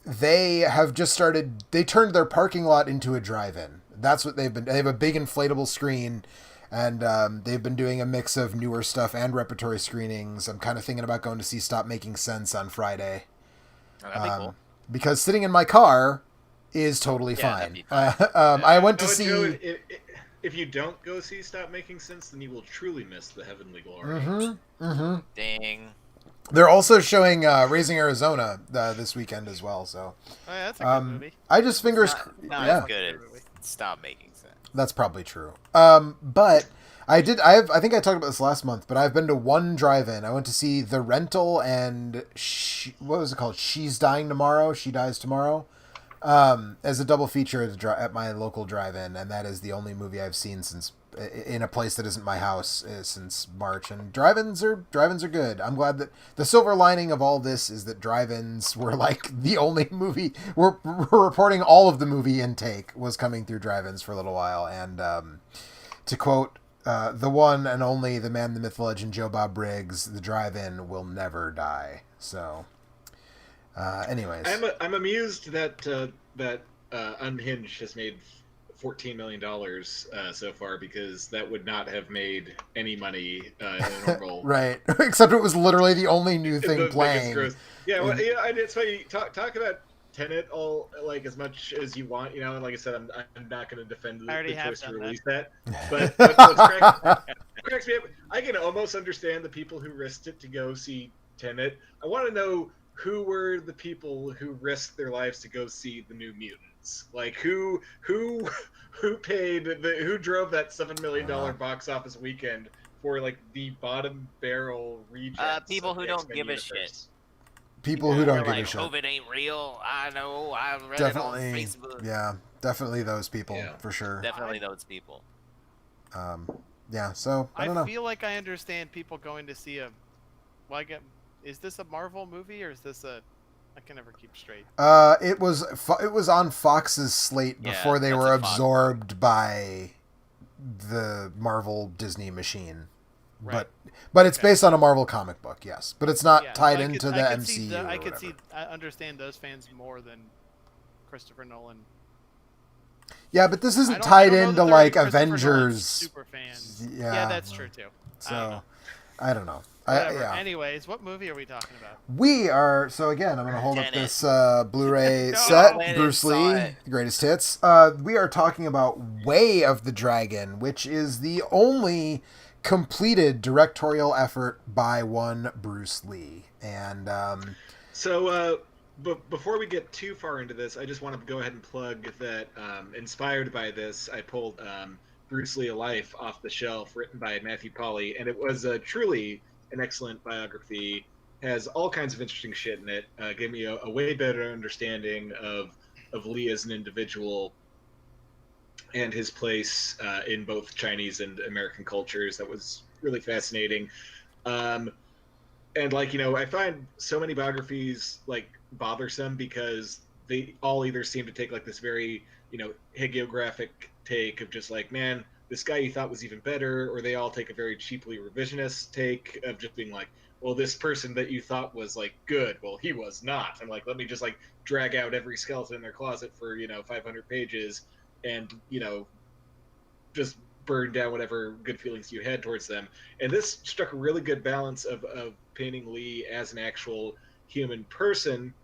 B: They have just started, they turned their parking lot into a drive-in. That's what they have a big inflatable screen, and they've been doing a mix of newer stuff and repertory screenings. I'm kind of thinking about going to see Stop Making Sense on Friday.
A: Oh, that'd be cool.
B: Because sitting in my car is totally fine. I went to see...
C: If you don't go see Stop Making Sense, then you will truly miss the heavenly glory.
A: Dang.
B: They're also showing Raising Arizona this weekend as well. So
D: that's a good movie.
B: I just fingers
A: not as good as Stop Making Sense.
B: That's probably true. But I think I talked about this last month, but I've been to one drive-in. I went to see The Rental and what was it called? She's Dying Tomorrow. She Dies Tomorrow. As a double feature at my local drive-in, and that is the only movie I've seen since in a place that isn't my house since March. And drive-ins are good. I'm glad that the silver lining of all this is that drive-ins were like the only movie we're reporting all of the movie intake was coming through drive-ins for a little while. And to quote the one and only the man, the myth, the legend, Joe Bob Briggs, the drive-in will never die. So. Anyways,
C: I'm amused that Unhinged has made $14 million so far, because that would not have made any money in a normal.
B: Right, except it was literally the only new thing playing.
C: Yeah, well, it's funny. Talk about Tenet all like as much as you want, and like I said, I'm not going to defend
D: I already
C: the
D: have
C: choice to
D: done
C: release that. But what cracks me up, I can almost understand the people who risked it to go see Tenet. I want to know who were the people who risked their lives to go see the New Mutants. Like who paid who drove that $7 million box office weekend for like the bottom barrel rejects
A: People
C: of
A: who
C: the
A: don't
C: X-Men
A: give a
C: universe.
A: shit.
B: People who don't
A: They're
B: give
A: like,
B: a shit.
A: COVID ain't real. I know. I read
B: Definitely.
A: it on Facebook.
B: Yeah, definitely those people
C: Yeah.
B: for sure.
A: Definitely those people.
B: Yeah, so I don't know.
D: feel like I understand people going to see a. Well, is this a Marvel movie or is this a? I can never keep straight.
B: It was on Fox's slate
A: Yeah,
B: before they
A: that's
B: were
A: a Fox
B: absorbed by the Marvel Disney machine.
D: Right.
B: But it's
D: Okay.
B: based on a Marvel comic book, yes. But it's not
D: Yeah,
B: tied
D: I
B: into
D: could-
B: the
D: I could see
B: MCU
D: the-
B: or
D: I could
B: whatever.
D: I understand those fans more than Christopher Nolan.
B: Yeah, but this
D: I
B: isn't
D: don't- I
B: tied
D: don't know
B: into
D: that there are
B: like
D: any Christopher Nolan
B: Avengers.
D: super fans.
B: Yeah.
D: Yeah, that's true too.
B: So I don't know.
D: Whatever.
B: Yeah.
D: Anyways, what movie are we talking about?
B: We are so again. I'm going to hold up
A: Tenet.
B: this Blu-ray
D: No,
B: set.
A: went and
B: Bruce
A: saw
B: Lee,
A: it.
B: the greatest hits. We are talking about Way of the Dragon, which is the only completed directorial effort by one Bruce Lee. And
C: So, but before we get too far into this, I just want to go ahead and plug that, inspired by this, I pulled Bruce Lee: A Life off the shelf, written by Matthew Polly, and it was truly an excellent biography. Has all kinds of interesting shit in it. Gave me a way better understanding of Lee as an individual and his place in both Chinese and American cultures. That was really fascinating. And like, I find so many biographies like bothersome because they all either seem to take like this very, hagiographic take of just like, man, this guy you thought was even better, or they all take a very cheaply revisionist take of just being like, well, this person that you thought was like good, well, he was not. I'm like, let me just like drag out every skeleton in their closet for 500 pages and just burn down whatever good feelings you had towards them. And this struck a really good balance of painting Lee as an actual human person,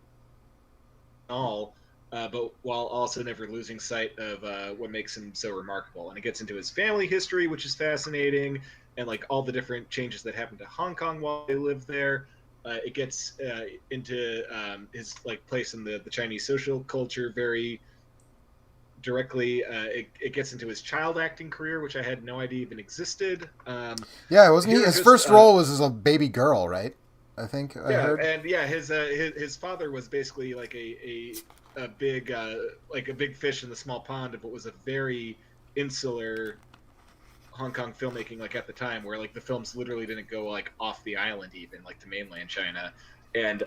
C: but while also never losing sight of what makes him so remarkable. And it gets into his family history, which is fascinating, and like all the different changes that happened to Hong Kong while they lived there. It gets into his like place in the Chinese social culture very directly. It gets into his child acting career, which I had no idea even existed.
B: yeah, wasn't he?
C: Here
B: His
C: just,
B: first role was as a baby girl, right? I think I
C: Yeah,
B: heard.
C: and yeah, his father was basically like a big like a big fish in the small pond of what was a very insular Hong Kong filmmaking, like at the time, where like the films literally didn't go like off the island, even like to mainland China, and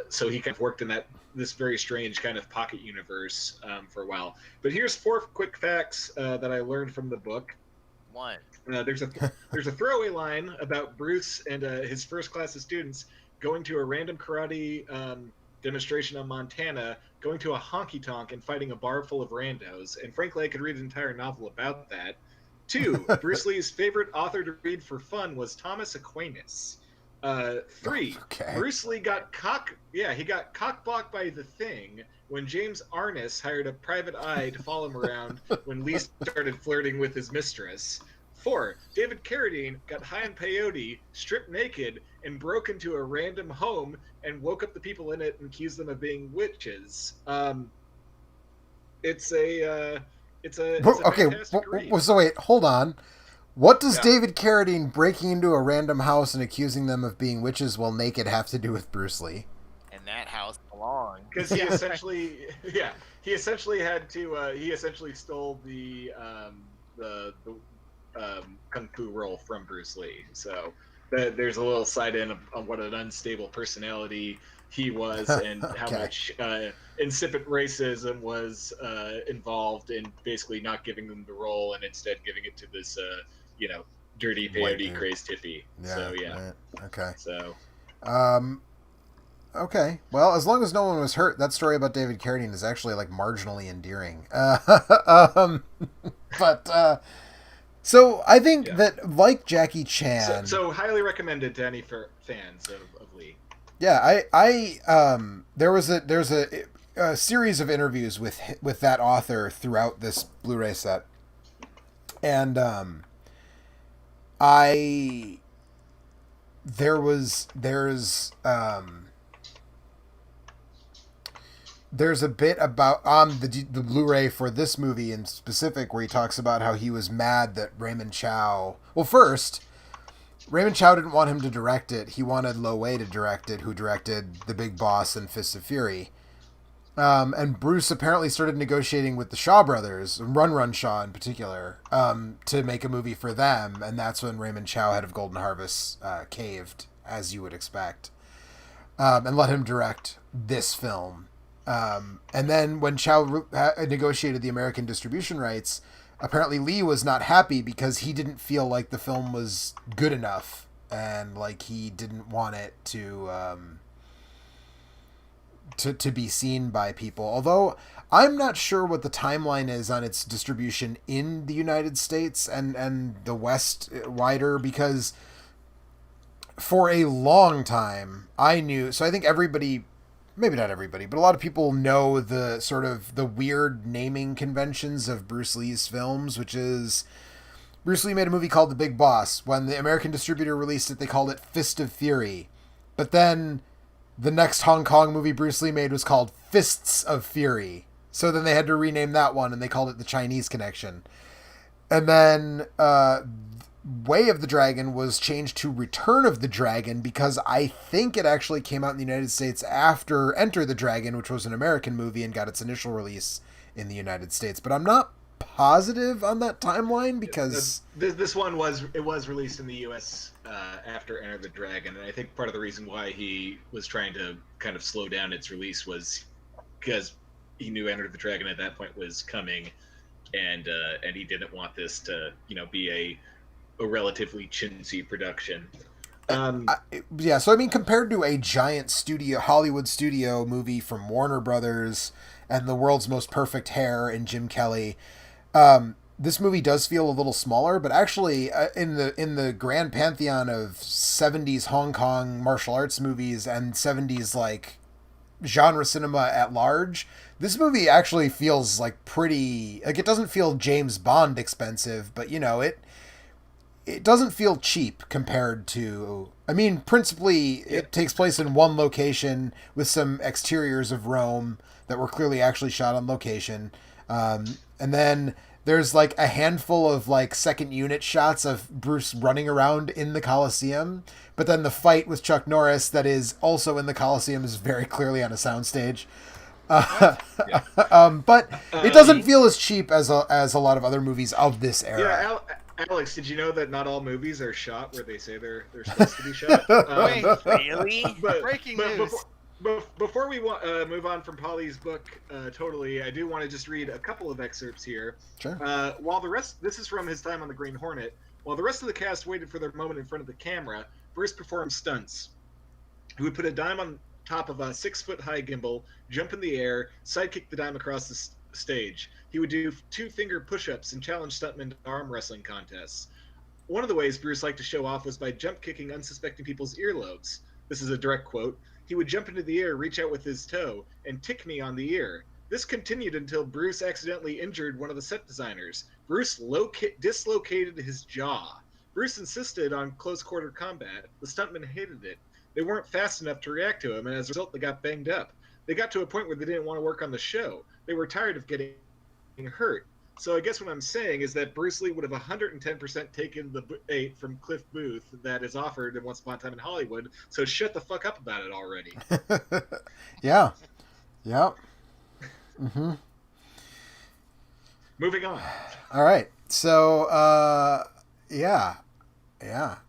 C: so he kind of worked in this very strange kind of pocket universe for a while. But here's 4 quick facts that I learned from the book.
A: One.
C: There's a throwaway line about Bruce and his first class of students going to a random karate demonstration on Montana, going to a honky tonk and fighting a bar full of randos. And frankly, I could read an entire novel about that. 2, Bruce Lee's favorite author to read for fun was Thomas Aquinas. 3,
B: Okay.
C: Bruce Lee got cock-blocked by The Thing when James Arness hired a private eye to follow him around when Lee started flirting with his mistress. 4, David Carradine got high on peyote, stripped naked, and broke into a random home and woke up the people in it and accused them of being witches. It's a
B: Okay,
C: fantastic read.
B: so wait, hold on. What does
C: Yeah.
B: David Carradine breaking into a random house and accusing them of being witches while naked have to do with Bruce Lee?
A: And that house belonged.
C: Because he essentially stole the kung fu role from Bruce Lee. So there's a little side in on what an unstable personality he was and how
B: Okay.
C: much incipient racism was involved in basically not giving them the role and instead giving it to this dirty
B: White
C: peyote
B: dude.
C: crazed hippie. So yeah.
B: Right. Okay.
C: So
B: Okay. Well, as long as no one was hurt, that story about David Carradine is actually like marginally endearing. But so I think
C: Yeah.
B: that like Jackie Chan.
C: so highly recommended to any fans of Lee.
B: Yeah, I there's a a series of interviews with that author throughout this Blu-ray set, and I there's a bit about on the Blu-ray for this movie in specific where he talks about how he was mad that Raymond Chow. Well, first, Raymond Chow didn't want him to direct it. He wanted Lo Wei to direct it, who directed The Big Boss and Fists of Fury. And Bruce apparently started negotiating with the Shaw brothers, Run Shaw in particular, to make a movie for them. And that's when Raymond Chow, head of Golden Harvest, caved, as you would expect, and let him direct this film. And then when Chow negotiated the American distribution rights, apparently Lee was not happy because he didn't feel like the film was good enough, and like he didn't want it to be seen by people. Although I'm not sure what the timeline is on its distribution in the United States and the West wider, because for a long time I knew, so I think everybody, maybe not everybody, but a lot of people know the sort of the weird naming conventions of Bruce Lee's films, which is Bruce Lee made a movie called The Big Boss. When the American distributor released it, they called it Fist of Fury. But then the next Hong Kong movie Bruce Lee made was called Fists of Fury. So then they had to rename that one, and they called it The Chinese Connection. And then Way of the Dragon was changed to Return of the Dragon because I think it actually came out in the United States after Enter the Dragon, which was an American movie and got its initial release in the United States. But I'm not positive on that timeline because
C: this one was released in the U.S. After Enter the Dragon, and I think part of the reason why he was trying to kind of slow down its release was because he knew Enter the Dragon at that point was coming, and he didn't want this to be a relatively chintzy production.
B: So I mean, compared to a giant Hollywood studio movie from Warner Brothers and The World's Most Perfect Hair and Jim Kelly, this movie does feel a little smaller, but actually in the grand pantheon of 70s Hong Kong martial arts movies and 70s like genre cinema at large, this movie actually feels like pretty, like, it doesn't feel James Bond expensive, but it doesn't feel cheap compared to, I mean, principally it takes place in one location with some exteriors of Rome that were clearly actually shot on location. And then there's like a handful of like second unit shots of Bruce running around in the Coliseum. But then the fight with Chuck Norris that is also in the Coliseum is very clearly on a soundstage. But it doesn't feel as cheap as a lot of other movies of this era.
C: Yeah, Alex, did you know that not all movies are shot where they say they're supposed to be shot?
D: Wait, really? Breaking news.
C: Before we move on from Polly's book, totally, I do want to just read a couple of excerpts here.
B: Sure.
C: While the rest, this is from his time on the Green Hornet. While the rest of the cast waited for their moment in front of the camera, Bruce performed stunts. He would put a dime on top of a 6-foot-high gimbal, jump in the air, sidekick the dime across the stage. He would do 2-finger push-ups and challenge stuntmen to arm wrestling contests. One of the ways Bruce liked to show off was by jump-kicking unsuspecting people's earlobes. This is a direct quote. He would jump into the air, reach out with his toe, and tick me on the ear. This continued until Bruce accidentally injured one of the set designers. Bruce dislocated his jaw. Bruce insisted on close-quarter combat. The stuntmen hated it. They weren't fast enough to react to him, and as a result, they got banged up. They got to a point where they didn't want to work on the show. They were tired of getting hurt. So I guess what I'm saying is that Bruce Lee would have 110% taken the bait from Cliff Booth that is offered in Once Upon a Time in Hollywood. So shut the fuck up about it already.
B: Yeah. Mm-hmm.
C: Moving on.
B: All right. So, yeah.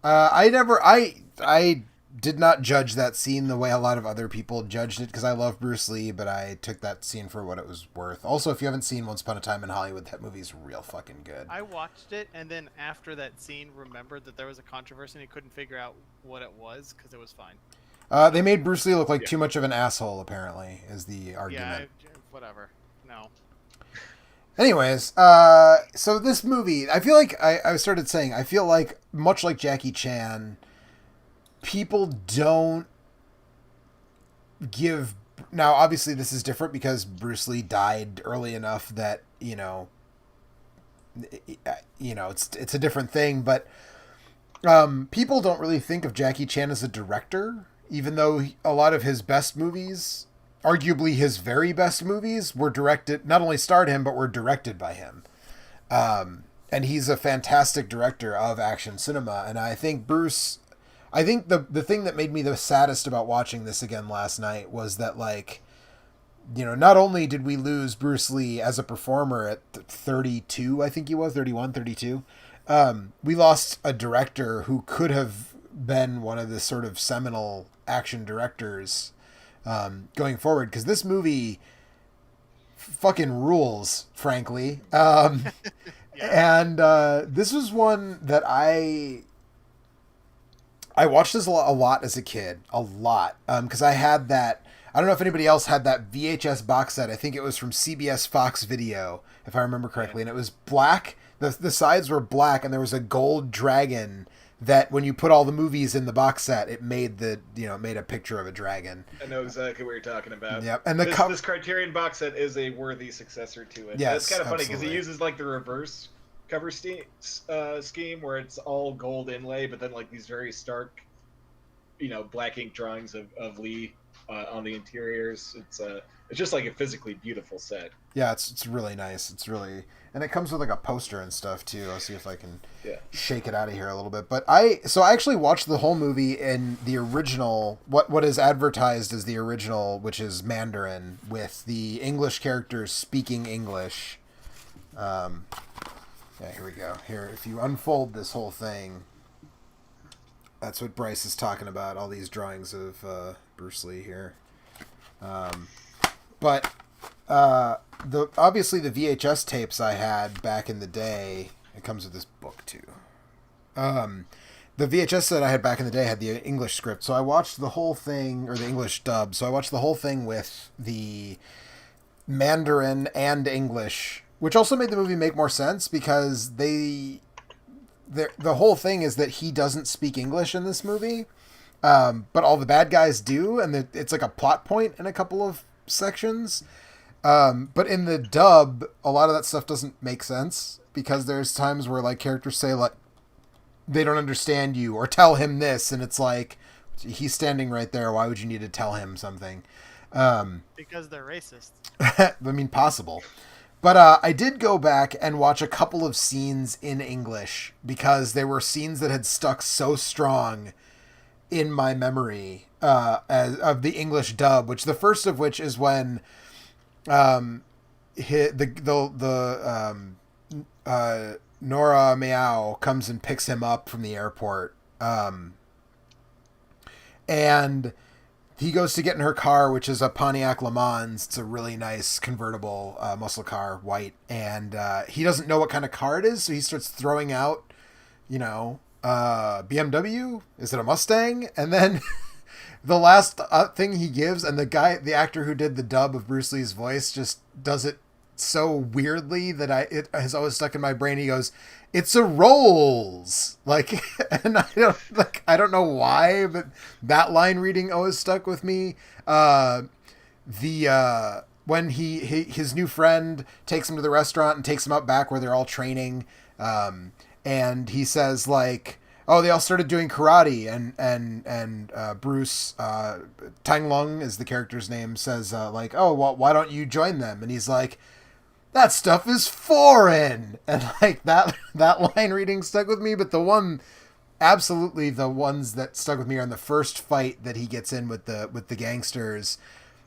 B: I did not judge that scene the way a lot of other people judged it because I love Bruce Lee, but I took that scene for what it was worth. Also, if you haven't seen Once Upon a Time in Hollywood, that movie's real fucking good.
D: I watched it, and then after that scene, remembered that there was a controversy and he couldn't figure out what it was because it was fine.
B: They made Bruce Lee look like too much of an asshole, apparently, is the argument.
D: Yeah, whatever. No.
B: Anyways, so this movie, I feel like I started saying, I feel like, much like Jackie Chan, people don't give now obviously this is different because Bruce Lee died early enough that it's a different thing, but people don't really think of Jackie Chan as a director, even though a lot of his best movies, arguably his very best movies, were directed, not only starred him, but were directed by him. And he's a fantastic director of action cinema. And I think the thing that made me the saddest about watching this again last night was that, like, not only did we lose Bruce Lee as a performer at 32, I think he was, 31, 32, we lost a director who could have been one of the sort of seminal action directors going forward, because this movie fucking rules, frankly. And this was one that I watched this a lot as a kid, a lot, because I had that. I don't know if anybody else had that VHS box set. I think it was from CBS Fox Video, if I remember correctly, and it was black. The sides were black, and there was a gold dragon that, when you put all the movies in the box set, it made made a picture of a dragon.
C: I know exactly what you're talking about.
B: Yep, and
C: this Criterion box set is a worthy successor to it.
B: Yes,
C: it's kind of funny because
B: absolutely.
C: he uses like the reverse cover scheme where it's all gold inlay, but then like these very stark, black ink drawings of Lee on the interiors. It's just like a physically beautiful set.
B: Yeah, it's really nice. And it comes with like a poster and stuff too. I'll see if I can shake it out of here a little bit. But I actually watched the whole movie in the original, what is advertised as the original, which is Mandarin, with the English characters speaking English. Yeah, here we go. Here, if you unfold this whole thing, that's what Bryce is talking about. All these drawings of Bruce Lee here. But obviously the VHS tapes I had back in the day, it comes with this book too. The VHS that I had back in the day had the English script, so I watched the whole thing, or the English dub. So I watched the whole thing with the Mandarin and English, which also made the movie make more sense because the whole thing is that he doesn't speak English in this movie, but all the bad guys do, and it's like a plot point in a couple of sections. But in the dub, a lot of that stuff doesn't make sense because there's times where like characters say like they don't understand you or tell him this, and it's like, he's standing right there. Why would you need to tell him something?
D: Because they're racist.
B: I mean, possible. But I did go back and watch a couple of scenes in English because there were scenes that had stuck so strong in my memory of the English dub. Which the first of which is when Nora Meow comes and picks him up from the airport, and he goes to get in her car, which is a Pontiac Le Mans. It's a really nice convertible muscle car, white. And he doesn't know what kind of car it is, so he starts throwing out, BMW? Is it a Mustang? And then the last thing he gives, and the actor who did the dub of Bruce Lee's voice just does it so weirdly that it has always stuck in my brain. He goes, "It's a Rolls," like, and I don't know why, but that line reading always stuck with me. When his new friend takes him to the restaurant and takes him out back where they're all training, and he says like, "Oh, they all started doing karate," and Bruce Tang Lung is the character's name, says like, "Oh, well, why don't you join them?" And he's like, "That stuff is foreign," and like that line reading stuck with me. But the ones that stuck with me are in the first fight that he gets in with the gangsters.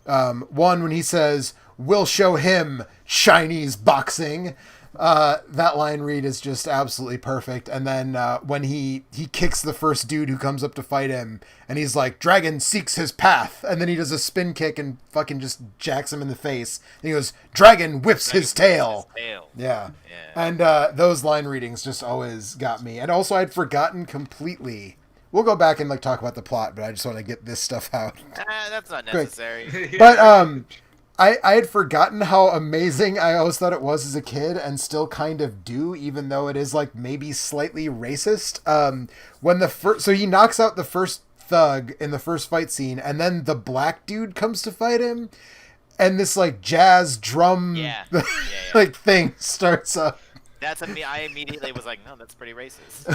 B: One when he says, "We'll show him Chinese boxing." That line read is just absolutely perfect. And then when he kicks the first dude who comes up to fight him, and he's like, "Dragon seeks his path," and then he does a spin kick and fucking just jacks him in the face. And he goes, "Dragon whips his tail." Yeah. And those line readings just always got me. And also I'd forgotten completely. We'll go back and like talk about the plot, but I just want to get this stuff out.
A: That's not necessary.
B: But I had forgotten how amazing I always thought it was as a kid, and still kind of do, even though it is like maybe slightly racist. So he knocks out the first thug in the first fight scene, and then the black dude comes to fight him, and this like jazz drum
A: Yeah. Yeah.
B: like thing starts up.
A: I immediately was like, no, that's pretty racist.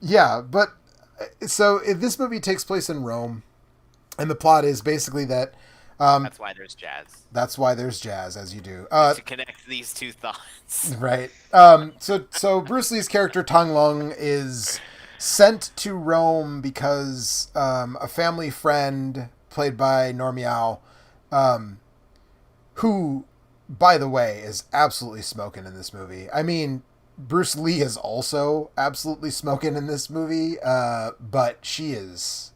B: Yeah, but so this movie takes place in Rome, and the plot is basically that
A: That's why there's jazz.
B: that's why there's jazz, as you do.
A: To connect these two thoughts.
B: Right. So Bruce Lee's character Tong Lung is sent to Rome because a family friend played by Normiao, who, by the way, is absolutely smoking in this movie. I mean, Bruce Lee is also absolutely smoking in this movie, but she is,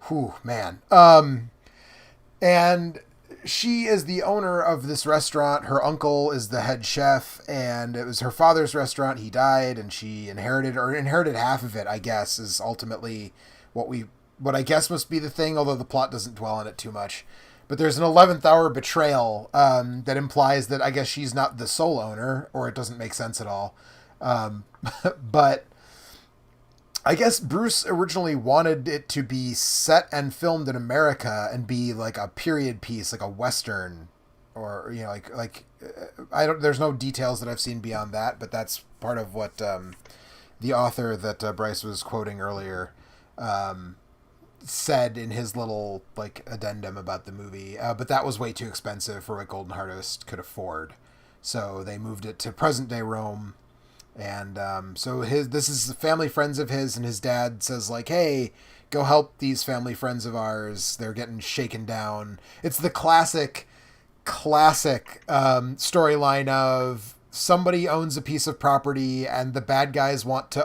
B: whew, man. And she is the owner of this restaurant. Her uncle is the head chef, and it was her father's restaurant. He died, and she inherited half of it, I guess, is ultimately what I guess must be the thing, although the plot doesn't dwell on it too much. But there's an 11th hour betrayal that implies that I guess she's not the sole owner, or it doesn't make sense at all. But I guess Bruce originally wanted it to be set and filmed in America and be like a period piece, like a Western, or, you know, there's no details that I've seen beyond that, but that's part of what the author that Bryce was quoting earlier said in his little like addendum about the movie. But that was way too expensive for what Golden Harvest could afford. So they moved it to present day Rome. And so this is family friends of his, and his dad says like, hey, go help these family friends of ours. They're getting shaken down. It's the classic storyline of somebody owns a piece of property and the bad guys want to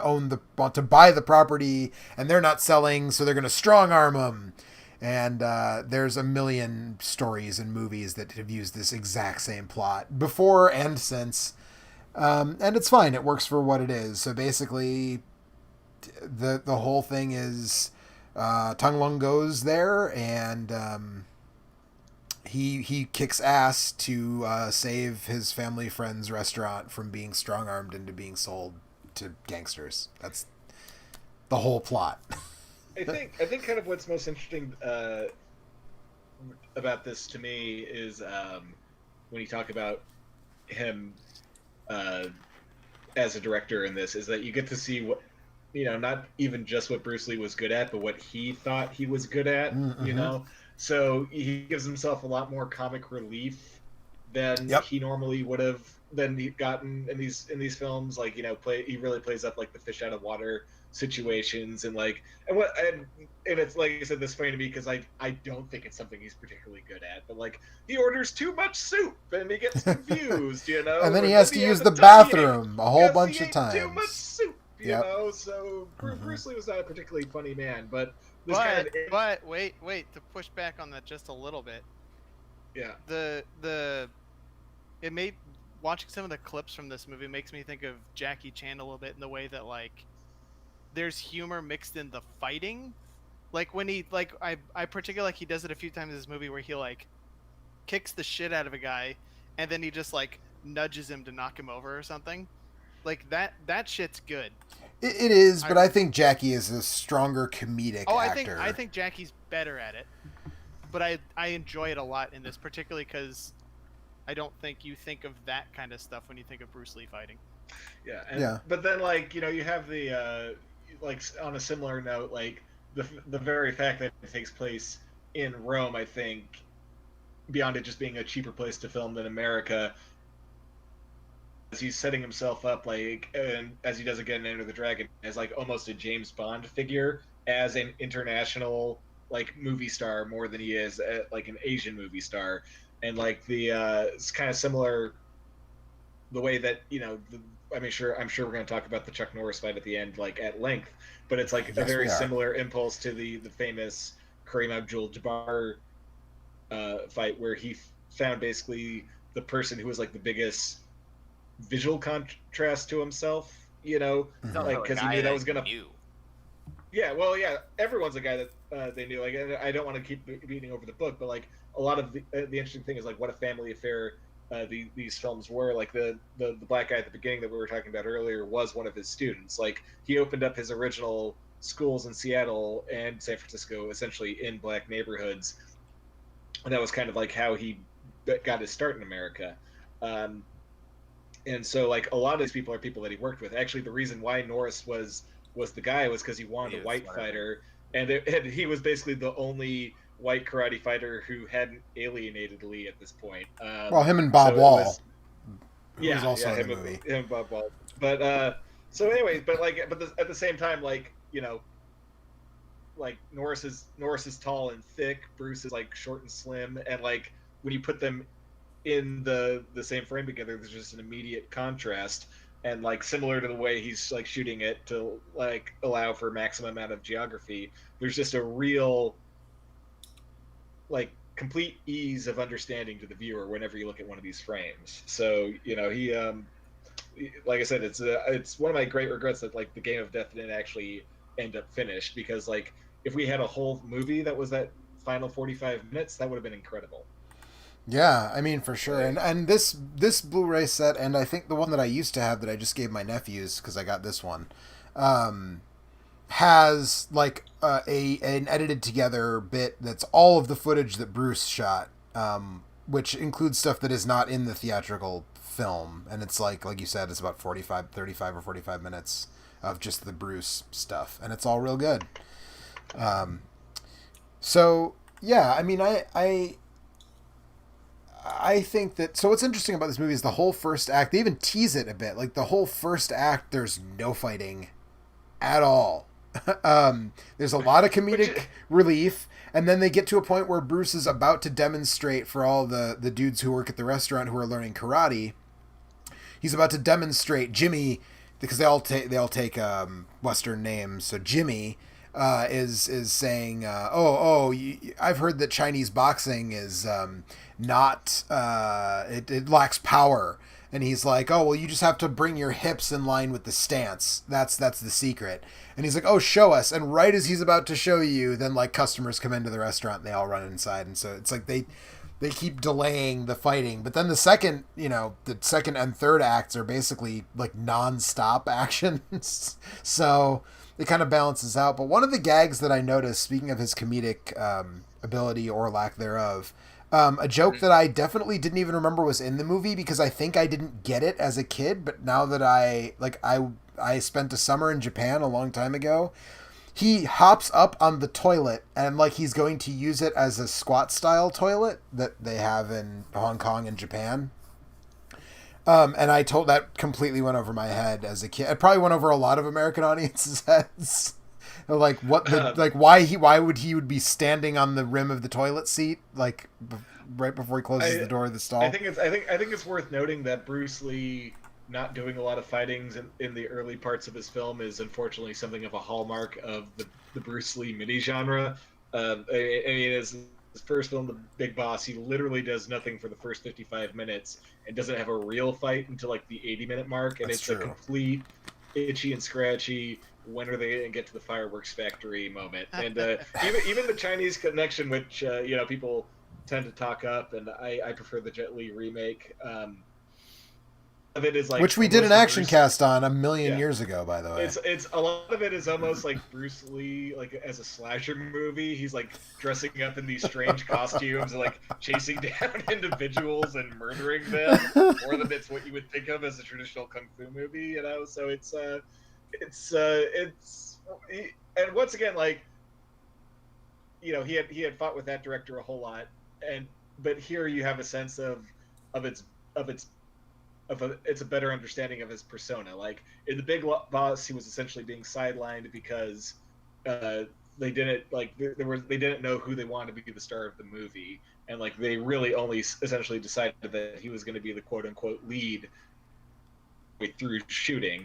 B: buy the property, and they're not selling, so they're going to strong arm them. And there's a million stories and movies that have used this exact same plot before and since. And it's fine. It works for what it is. So basically, the whole thing is Tong Lung goes there, and he kicks ass to save his family friend's restaurant from being strong-armed into being sold to gangsters. That's the whole plot.
C: I think kind of what's most interesting about this to me is when you talk about him as a director in this, is that you get to see what, you know, not even just what Bruce Lee was good at, but what he thought he was good at. Mm-hmm. You know, so he gives himself a lot more comic relief than he normally would have gotten in these films. Like, you know, he really plays up like the fish out of water situations, and it's like I said, this is funny to me because I don't think it's something he's particularly good at, but like he orders too much soup and he gets confused, you know,
B: and then he has to use the bathroom a whole bunch of times.
C: Too much soup, you know. So Bruce Lee was not a particularly funny man, but wait,
D: to push back on that just a little bit.
C: Yeah.
D: It made watching some of the clips from this movie makes me think of Jackie Chan a little bit in the way that like there's humor mixed in the fighting. Like when he I particularly like he does it a few times in this movie where he like kicks the shit out of a guy and then he just like nudges him to knock him over or something. Like that shit's good.
B: It is, but I think Jackie is a stronger comedic actor.
D: I think Jackie's better at it. But I enjoy it a lot in this, particularly because I don't think you think of that kind of stuff when you think of Bruce Lee fighting.
C: Yeah. But then, like, you know, you have the like on a similar note, like the very fact that it takes place in Rome, I think, beyond it just being a cheaper place to film than America, as he's setting himself up, like, and as he does again in Enter the Dragon, as like almost a James Bond figure, as an international like movie star more than he is like an Asian movie star. And like it's kind of similar the way that, you know, I'm sure we're going to talk about the Chuck Norris fight at the end, like at length, but it's like a very similar impulse to the famous Kareem Abdul-Jabbar fight, where he found basically the person who was like the biggest visual contrast to himself, you know, like because he knew that was going to. Yeah, well, yeah, everyone's a guy that they knew. Like, and I don't want to keep beating over the book, but like a lot of the interesting thing is like what a family affair these films were. Like the black guy at the beginning that we were talking about earlier was one of his students. Like he opened up his original schools in Seattle and San Francisco, essentially in black neighborhoods, and that was kind of like how he got his start in America. Um, and so like a lot of these people are people that he worked with. Actually, the reason why Norris was the guy was because he wanted a white fighter, and he was basically the only white karate fighter who hadn't alienated Lee at this point.
B: Well, him and Bob Wall, who was
C: yeah,
B: also
C: yeah,
B: in the movie.
C: him and Bob Wall. But so anyways, at the same time, like, you know, like Norris is tall and thick, Bruce is like short and slim, and like when you put them in the same frame together, there's just an immediate contrast, and like similar to the way he's like shooting it to like allow for maximum amount of geography, there's just a real like complete ease of understanding to the viewer whenever you look at one of these frames. So, you know, he like I said, it's one of my great regrets that like the Game of Death didn't actually end up finished, because like if we had a whole movie that was that final 45 minutes, that would have been incredible.
B: Yeah, I mean, for sure. And this Blu-ray set, and I think the one that I used to have that I just gave my nephews because I got this one, has like an edited together bit that's all of the footage that Bruce shot, which includes stuff that is not in the theatrical film. And it's like you said, it's about 35 or 45 minutes of just the Bruce stuff. And it's all real good. So, yeah, I mean, I think that, so what's interesting about this movie is the whole first act. They even tease it a bit. Like the whole first act, there's no fighting at all. There's a lot of comedic relief, and then they get to a point where Bruce is about to demonstrate for all the dudes who work at the restaurant who are learning karate. He's about to demonstrate Jimmy, because they all take Western names. So Jimmy is saying, I've heard that Chinese boxing is not it lacks power. And he's like, oh, well, you just have to bring your hips in line with the stance. That's the secret. And he's like, oh, show us. And right as he's about to show you, then like customers come into the restaurant and they all run inside. And so it's like they keep delaying the fighting. But then the second and third acts are basically like nonstop actions. So it kind of balances out. But one of the gags that I noticed, speaking of his comedic ability or lack thereof, a joke that I definitely didn't even remember was in the movie because I think I didn't get it as a kid, but now that I spent a summer in Japan a long time ago, he hops up on the toilet and like he's going to use it as a squat style toilet that they have in Hong Kong and Japan. And I told that completely went over my head as a kid. It probably went over a lot of American audiences' heads. Like what the why would he be standing on the rim of the toilet seat like right before he closes the door of the stall?
C: I think it's worth noting that Bruce Lee not doing a lot of fightings in the early parts of his film is unfortunately something of a hallmark of the Bruce Lee mini genre. I mean, his first film, The Big Boss, he literally does nothing for the first 55 minutes and doesn't have a real fight until like the 80-minute mark, and it's a complete itchy and scratchy, when are they going to get to the fireworks factory moment? And even the Chinese connection, which people tend to talk up, and I prefer the Jet Li remake. Of it is like,
B: which we did an action cast on a million years ago, by the way.
C: It's a lot of it is almost like Bruce Lee, like as a slasher movie. He's like dressing up in these strange costumes and like chasing down individuals and murdering them more than it's what you would think of as a traditional kung fu movie. So it's and once again, like, he had fought with that director a whole lot, but here you have a sense of it's a better understanding of his persona. Like in The Big Boss, he was essentially being sidelined because they didn't know who they wanted to be the star of the movie, and like they really only essentially decided that he was going to be the quote unquote lead through shooting.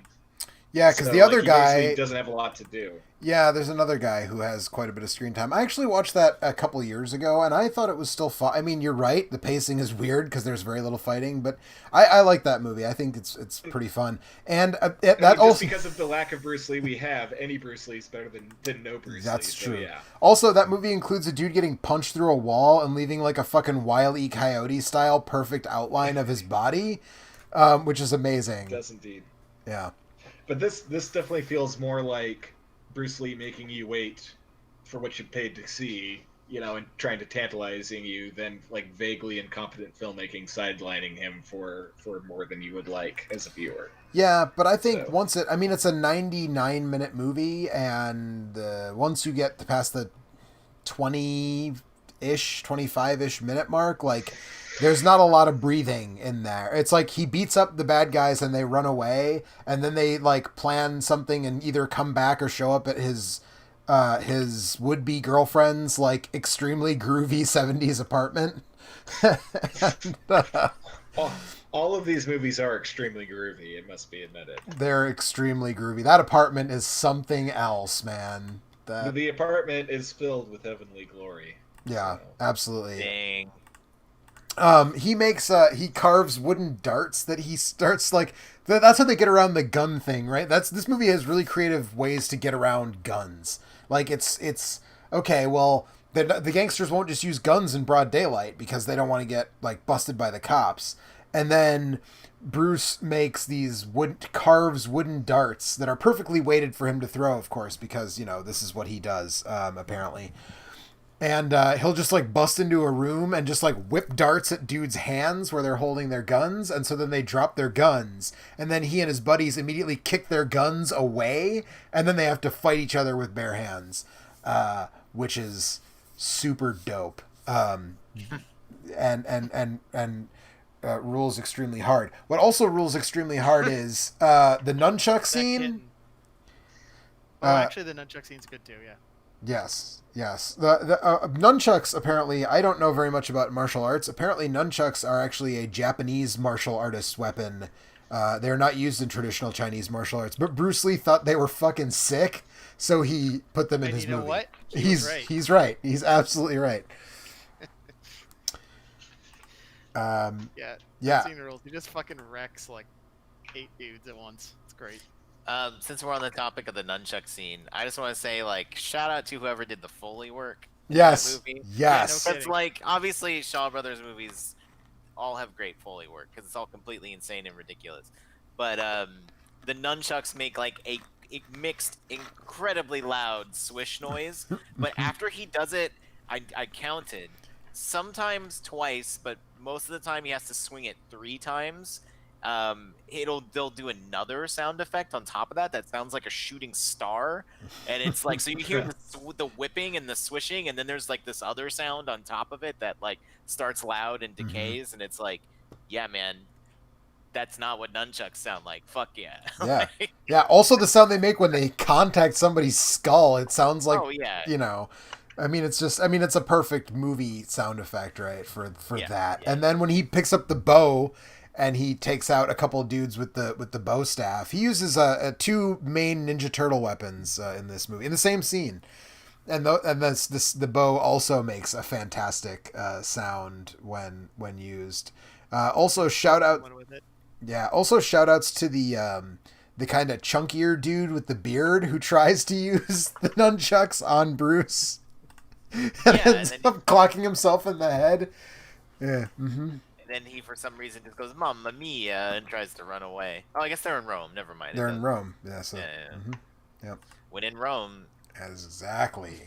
B: Yeah, because the other guy
C: doesn't have a lot to do.
B: Yeah, there's another guy who has quite a bit of screen time. I actually watched that a couple years ago, and I thought it was still fun. I mean, you're right. The pacing is weird because there's very little fighting, but I like that movie. I think it's pretty fun. And
C: just because of the lack of Bruce Lee we have, any Bruce Lee is better than no Bruce Lee.
B: That's true.
C: So, yeah.
B: Also, that movie includes a dude getting punched through a wall and leaving like a fucking Wile E. Coyote style perfect outline of his body, which is amazing.
C: It does indeed.
B: Yeah.
C: But this definitely feels more like Bruce Lee making you wait for what you paid to see, and trying to tantalizing you, than like vaguely incompetent filmmaking sidelining him for more than you would like as a viewer.
B: Yeah, but I think
C: So
B: it's a 99-minute movie, and once you get past the 20-ish, 25-ish minute mark, like, there's not a lot of breathing in there. It's like he beats up the bad guys and they run away, and then they like plan something and either come back or show up at his would-be girlfriend's like extremely groovy 70s apartment. and,
C: all of these movies are extremely groovy, it must be admitted.
B: they're extremely groovy. That apartment is something else, man.
C: The apartment is filled with heavenly glory.
B: Yeah,
C: So.
B: absolutely.
A: Dang.
B: He carves wooden darts that he starts like that's how they get around the gun thing, right? This movie has really creative ways to get around guns. Like it's okay, well, the gangsters won't just use guns in broad daylight because they don't want to get like busted by the cops. And then Bruce makes these carves wooden darts that are perfectly weighted for him to throw, of course, because this is what he does, apparently. And he'll just like bust into a room and just like whip darts at dudes' hands where they're holding their guns, and so then they drop their guns, and then he and his buddies immediately kick their guns away, and then they have to fight each other with bare hands, which is super dope. And rules extremely hard. What also rules extremely hard is the nunchuck scene.
D: Actually, the nunchuck scene's good too. Yeah.
B: Yes. The nunchucks, apparently, I don't know very much about martial arts. Apparently, nunchucks are actually a Japanese martial artist's weapon. They're not used in traditional Chinese martial arts. But Bruce Lee thought they were fucking sick, so he put them in his movie.
D: You know what?
B: He's right. He's absolutely right. Yeah.
D: Scene rules. He just fucking wrecks like 8 dudes at once. It's great.
A: Since we're on the topic of the nunchuck scene, I just want to say, like, shout out to whoever did the Foley work in that movie.
B: Yes.
D: Yeah, no
A: That's like, obviously, Shaw Brothers movies all have great Foley work because it's all completely insane and ridiculous. But the nunchucks make like a mixed, incredibly loud swish noise. But after he does it, I counted sometimes twice, but most of the time he has to swing it 3 times. They'll do another sound effect on top of that sounds like a shooting star, and it's like, so you hear the whipping and the swishing, and then there's like this other sound on top of it that like starts loud and decays, and it's like, yeah, man, that's not what nunchucks sound like. Fuck yeah.
B: Yeah. Yeah. Also, the sound they make when they contact somebody's skull, it sounds like,
A: oh yeah,
B: it's a perfect movie sound effect, right? For that.
A: Yeah.
B: And then when he picks up the bow and he takes out a couple of dudes with the bow staff, he uses 2 main Ninja Turtle weapons in this movie in the same scene. And the bow also makes a fantastic sound when used. Also shout out. Yeah. Also shout outs to the kind of chunkier dude with the beard who tries to use the nunchucks on Bruce and ends up clocking himself in the head. Yeah. Mm-hmm.
A: And then he, for some reason, just goes "Mamma Mia" and tries to run away. Oh, I guess they're in Rome. Never mind.
B: They're in Rome. Yeah. So.
A: Yeah.
B: Mm-hmm. Yep.
A: When in Rome.
B: Exactly.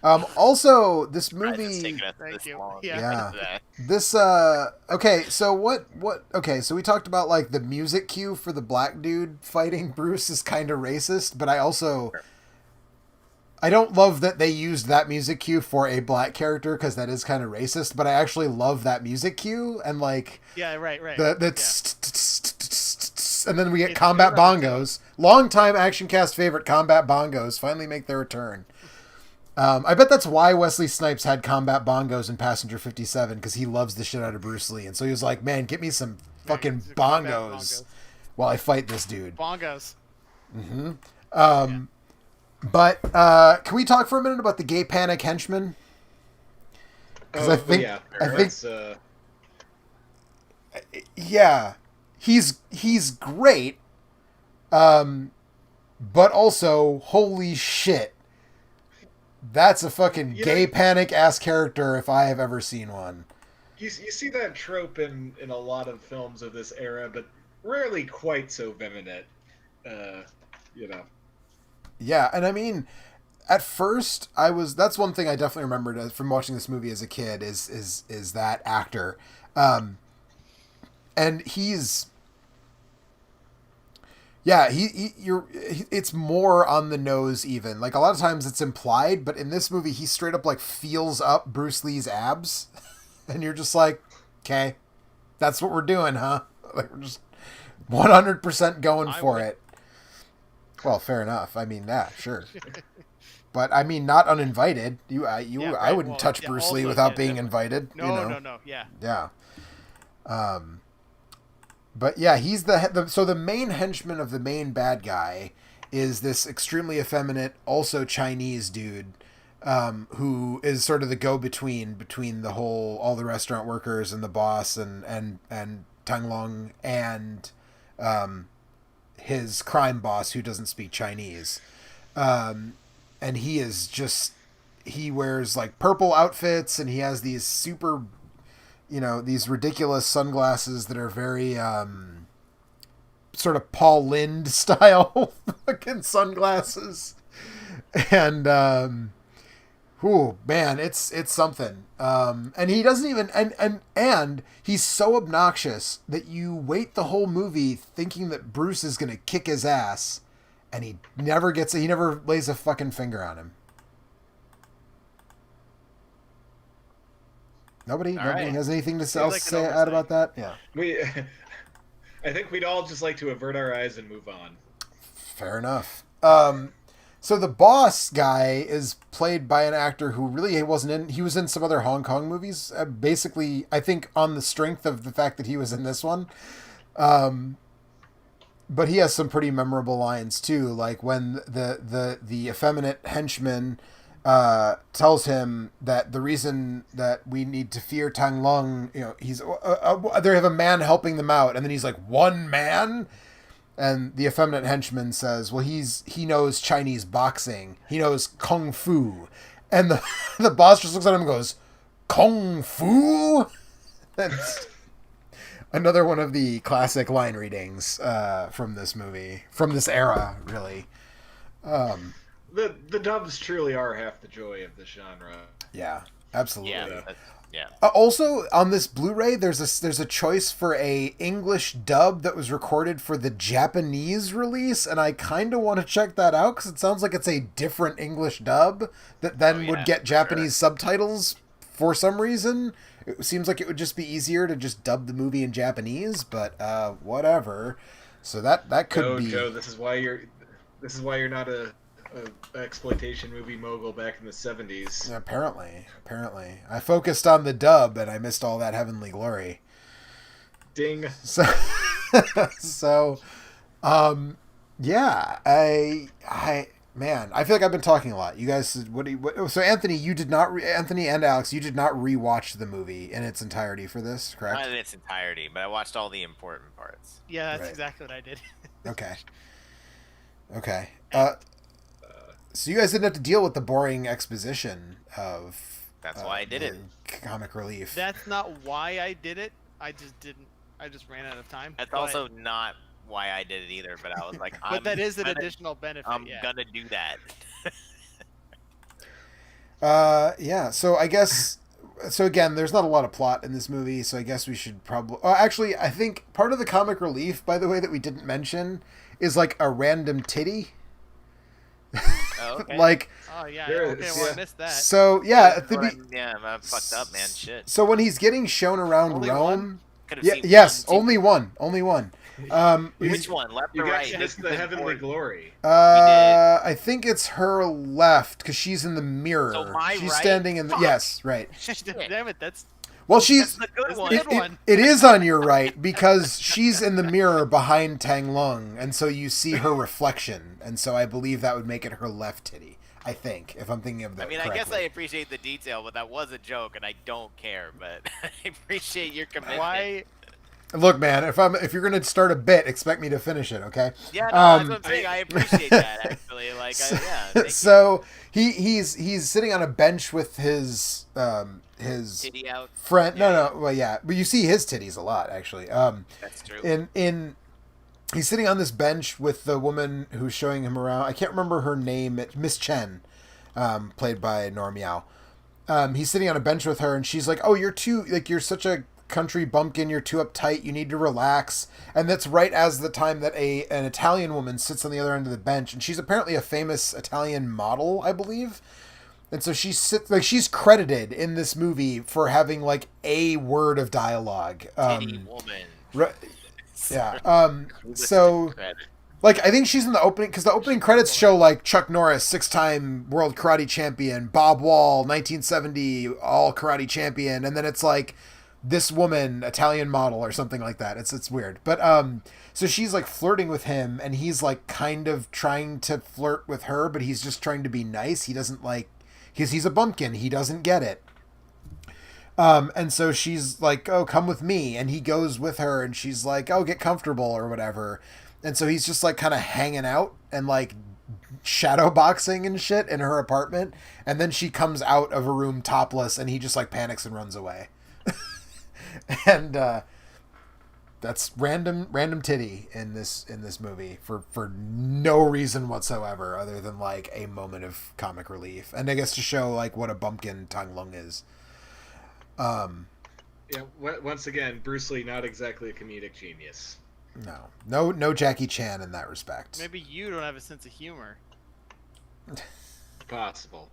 B: Also, this movie.
D: Thank you.
A: Long.
B: Yeah. This. Okay. So what? Okay. So we talked about like the music cue for the black dude fighting Bruce is kind of racist, but I also.
A: Sure.
B: I don't love that they used that music cue for a black character because that is kind of racist, but I actually love that music cue and like
D: right.
B: And then we get combat bongos. Longtime Action Cast favorite combat bongos finally make their return. I bet that's why Wesley Snipes had combat bongos in Passenger 57 because he loves the shit out of Bruce Lee, and so he was like, "Man, get me some fucking bongos while I fight this dude."
D: Bongos.
B: Mm-hmm. But can we talk for a minute about the gay panic henchman? Because I think yeah, he's great, but also holy shit, that's a fucking gay panic ass character if I have ever seen one.
C: You see that trope in a lot of films of this era, but rarely quite so vehement.
B: Yeah, and I mean, at first that's one thing I definitely remembered from watching this movie as a kid is that actor, and he's. Yeah, it's more on the nose even. Like, a lot of times it's implied, but in this movie, he straight up, like, feels up Bruce Lee's abs. And you're just like, okay, that's what we're doing, huh? Like, we're just 100% going for it. Well, fair enough. I mean, yeah, sure. But, I mean, not uninvited. I wouldn't touch Bruce Lee without being invited.
D: No, yeah.
B: Yeah. But yeah, he's so the main henchman of the main bad guy is this extremely effeminate, also Chinese dude, who is sort of the go-between between all the restaurant workers and the boss and Tang Long and his crime boss who doesn't speak Chinese. And he wears like purple outfits and he has these super, these ridiculous sunglasses that are very sort of Paul Lynde style fucking sunglasses. And oh man, it's something. And he doesn't even and he's so obnoxious that you wait the whole movie thinking that Bruce is gonna kick his ass, and he never lays a fucking finger on him. Nobody has anything to say out about that? Yeah.
C: I think we'd all just like to avert our eyes and move on.
B: Fair enough. So the boss guy is played by an actor who really he was in some other Hong Kong movies, basically, I think on the strength of the fact that he was in this one. But he has some pretty memorable lines too, like when the effeminate henchman tells him that the reason that we need to fear Tang Lung, he's they have a man helping them out, and then he's like, one man, and the effeminate henchman says, well, he knows Chinese boxing, he knows kung fu, and the boss just looks at him and goes, kung fu. That's another one of the classic line readings from this movie, from this era, really.
C: The dubs truly are half the joy of the genre.
B: Yeah, absolutely.
A: Yeah.
B: Also, on this Blu-ray, there's a choice for a English dub that was recorded for the Japanese release, and I kind of want to check that out because it sounds like it's a different English dub that then would get Japanese subtitles for some reason. It seems like it would just be easier to just dub the movie in Japanese, but whatever. So that could be.
C: Joe, this is why you're not a exploitation movie mogul back in the 70s.
B: Apparently. I focused on the dub and I missed all that heavenly glory.
C: Ding.
B: So, yeah, man, I feel like I've been talking a lot. You guys, so Anthony and Alex, you did not rewatch the movie in its entirety for this, correct?
A: Not in its entirety, but I watched all the important parts.
D: Yeah, that's
B: Right.
D: exactly what I did.
B: Okay. So you guys didn't have to deal with the boring exposition of.
A: That's why I did it.
B: Comic relief.
D: That's not why I did it. I just ran out of time.
A: That's also not why I did it either, but I was like,
D: but that is an additional benefit.
A: I'm gonna do that.
B: Yeah. So I guess. So again, there's not a lot of plot in this movie, so I guess we should probably. Actually, I think part of the comic relief, by the way, that we didn't mention, is like a random titty.
A: Oh, okay.
B: Like.
D: Oh yeah.
C: There
D: Okay.
C: is,
D: Well,
C: yeah.
D: I missed that.
B: So yeah.
A: I'm fucked up, man. Shit.
B: So when he's getting shown around
D: Only
B: Rome.
D: one?
A: Could've
B: Yeah.
A: seen
B: Yes.
A: one,
B: Only one.
A: Which one? Left
C: You
A: or
C: got
A: right?
C: to
A: This
C: miss the
A: is
C: heavenly
A: important.
C: glory.
B: I think it's her left because she's in the mirror.
A: So my
B: she's
A: right?
B: standing in the.
A: Fuck.
B: Yes. Right.
D: Damn it! That's
B: Well, she's.
A: That's the good
D: That's
A: one.
D: the good one.
B: It is on your right because she's in the mirror behind Tang Lung, and so you see her reflection, and so I believe that would make it her left titty. I think, if I'm thinking of that.
A: I mean, I guess I
B: correctly.
A: appreciate the detail, but that was a joke, and I don't care. But I appreciate your commitment.
D: why.
B: Look, man, if you're gonna start a bit, expect me to finish it, okay?
A: Yeah, no, that's what I'm saying. I appreciate that actually. Like, yeah. Thank
B: So he's sitting on a bench with his
A: you. Titty out.
B: friend.
A: Yeah.
B: No, well, yeah, but you see his titties a lot actually.
A: That's true.
B: In he's sitting on this bench with the woman who's showing him around. I can't remember her name. Miss Chen, played by Nora Miao. He's sitting on a bench with her, and she's like, "Oh, you're such a country bumpkin. You're too uptight. You need to relax." And that's right as the time that an Italian woman sits on the other end of the bench, and she's apparently a famous Italian model, I believe. And so she's credited in this movie for having like a word of dialogue.
A: Titty woman.
B: Yeah. So, like, I think she's in the opening, because the opening credits show like Chuck Norris, 6-time world karate champion, Bob Wall, 1970 all karate champion, and then it's like this woman, Italian model or something like that. It's weird. But so she's like flirting with him, and he's like kind of trying to flirt with her, but he's just trying to be nice. He doesn't like, because he's a bumpkin. He doesn't get it. And so she's like, "Oh, come with me." And he goes with her, and she's like, "Oh, get comfortable," or whatever. And so he's just like kind of hanging out and like shadow boxing and shit in her apartment. And then she comes out of a room topless, and he just like panics and runs away. And that's random titty in this movie for no reason whatsoever, other than like a moment of comic relief, and I guess to show like what a bumpkin Tang Lung is.
C: Yeah. Once again, Bruce Lee not exactly a comedic genius.
B: No Jackie Chan in that respect.
D: Maybe you don't have a sense of humor.
C: Possible.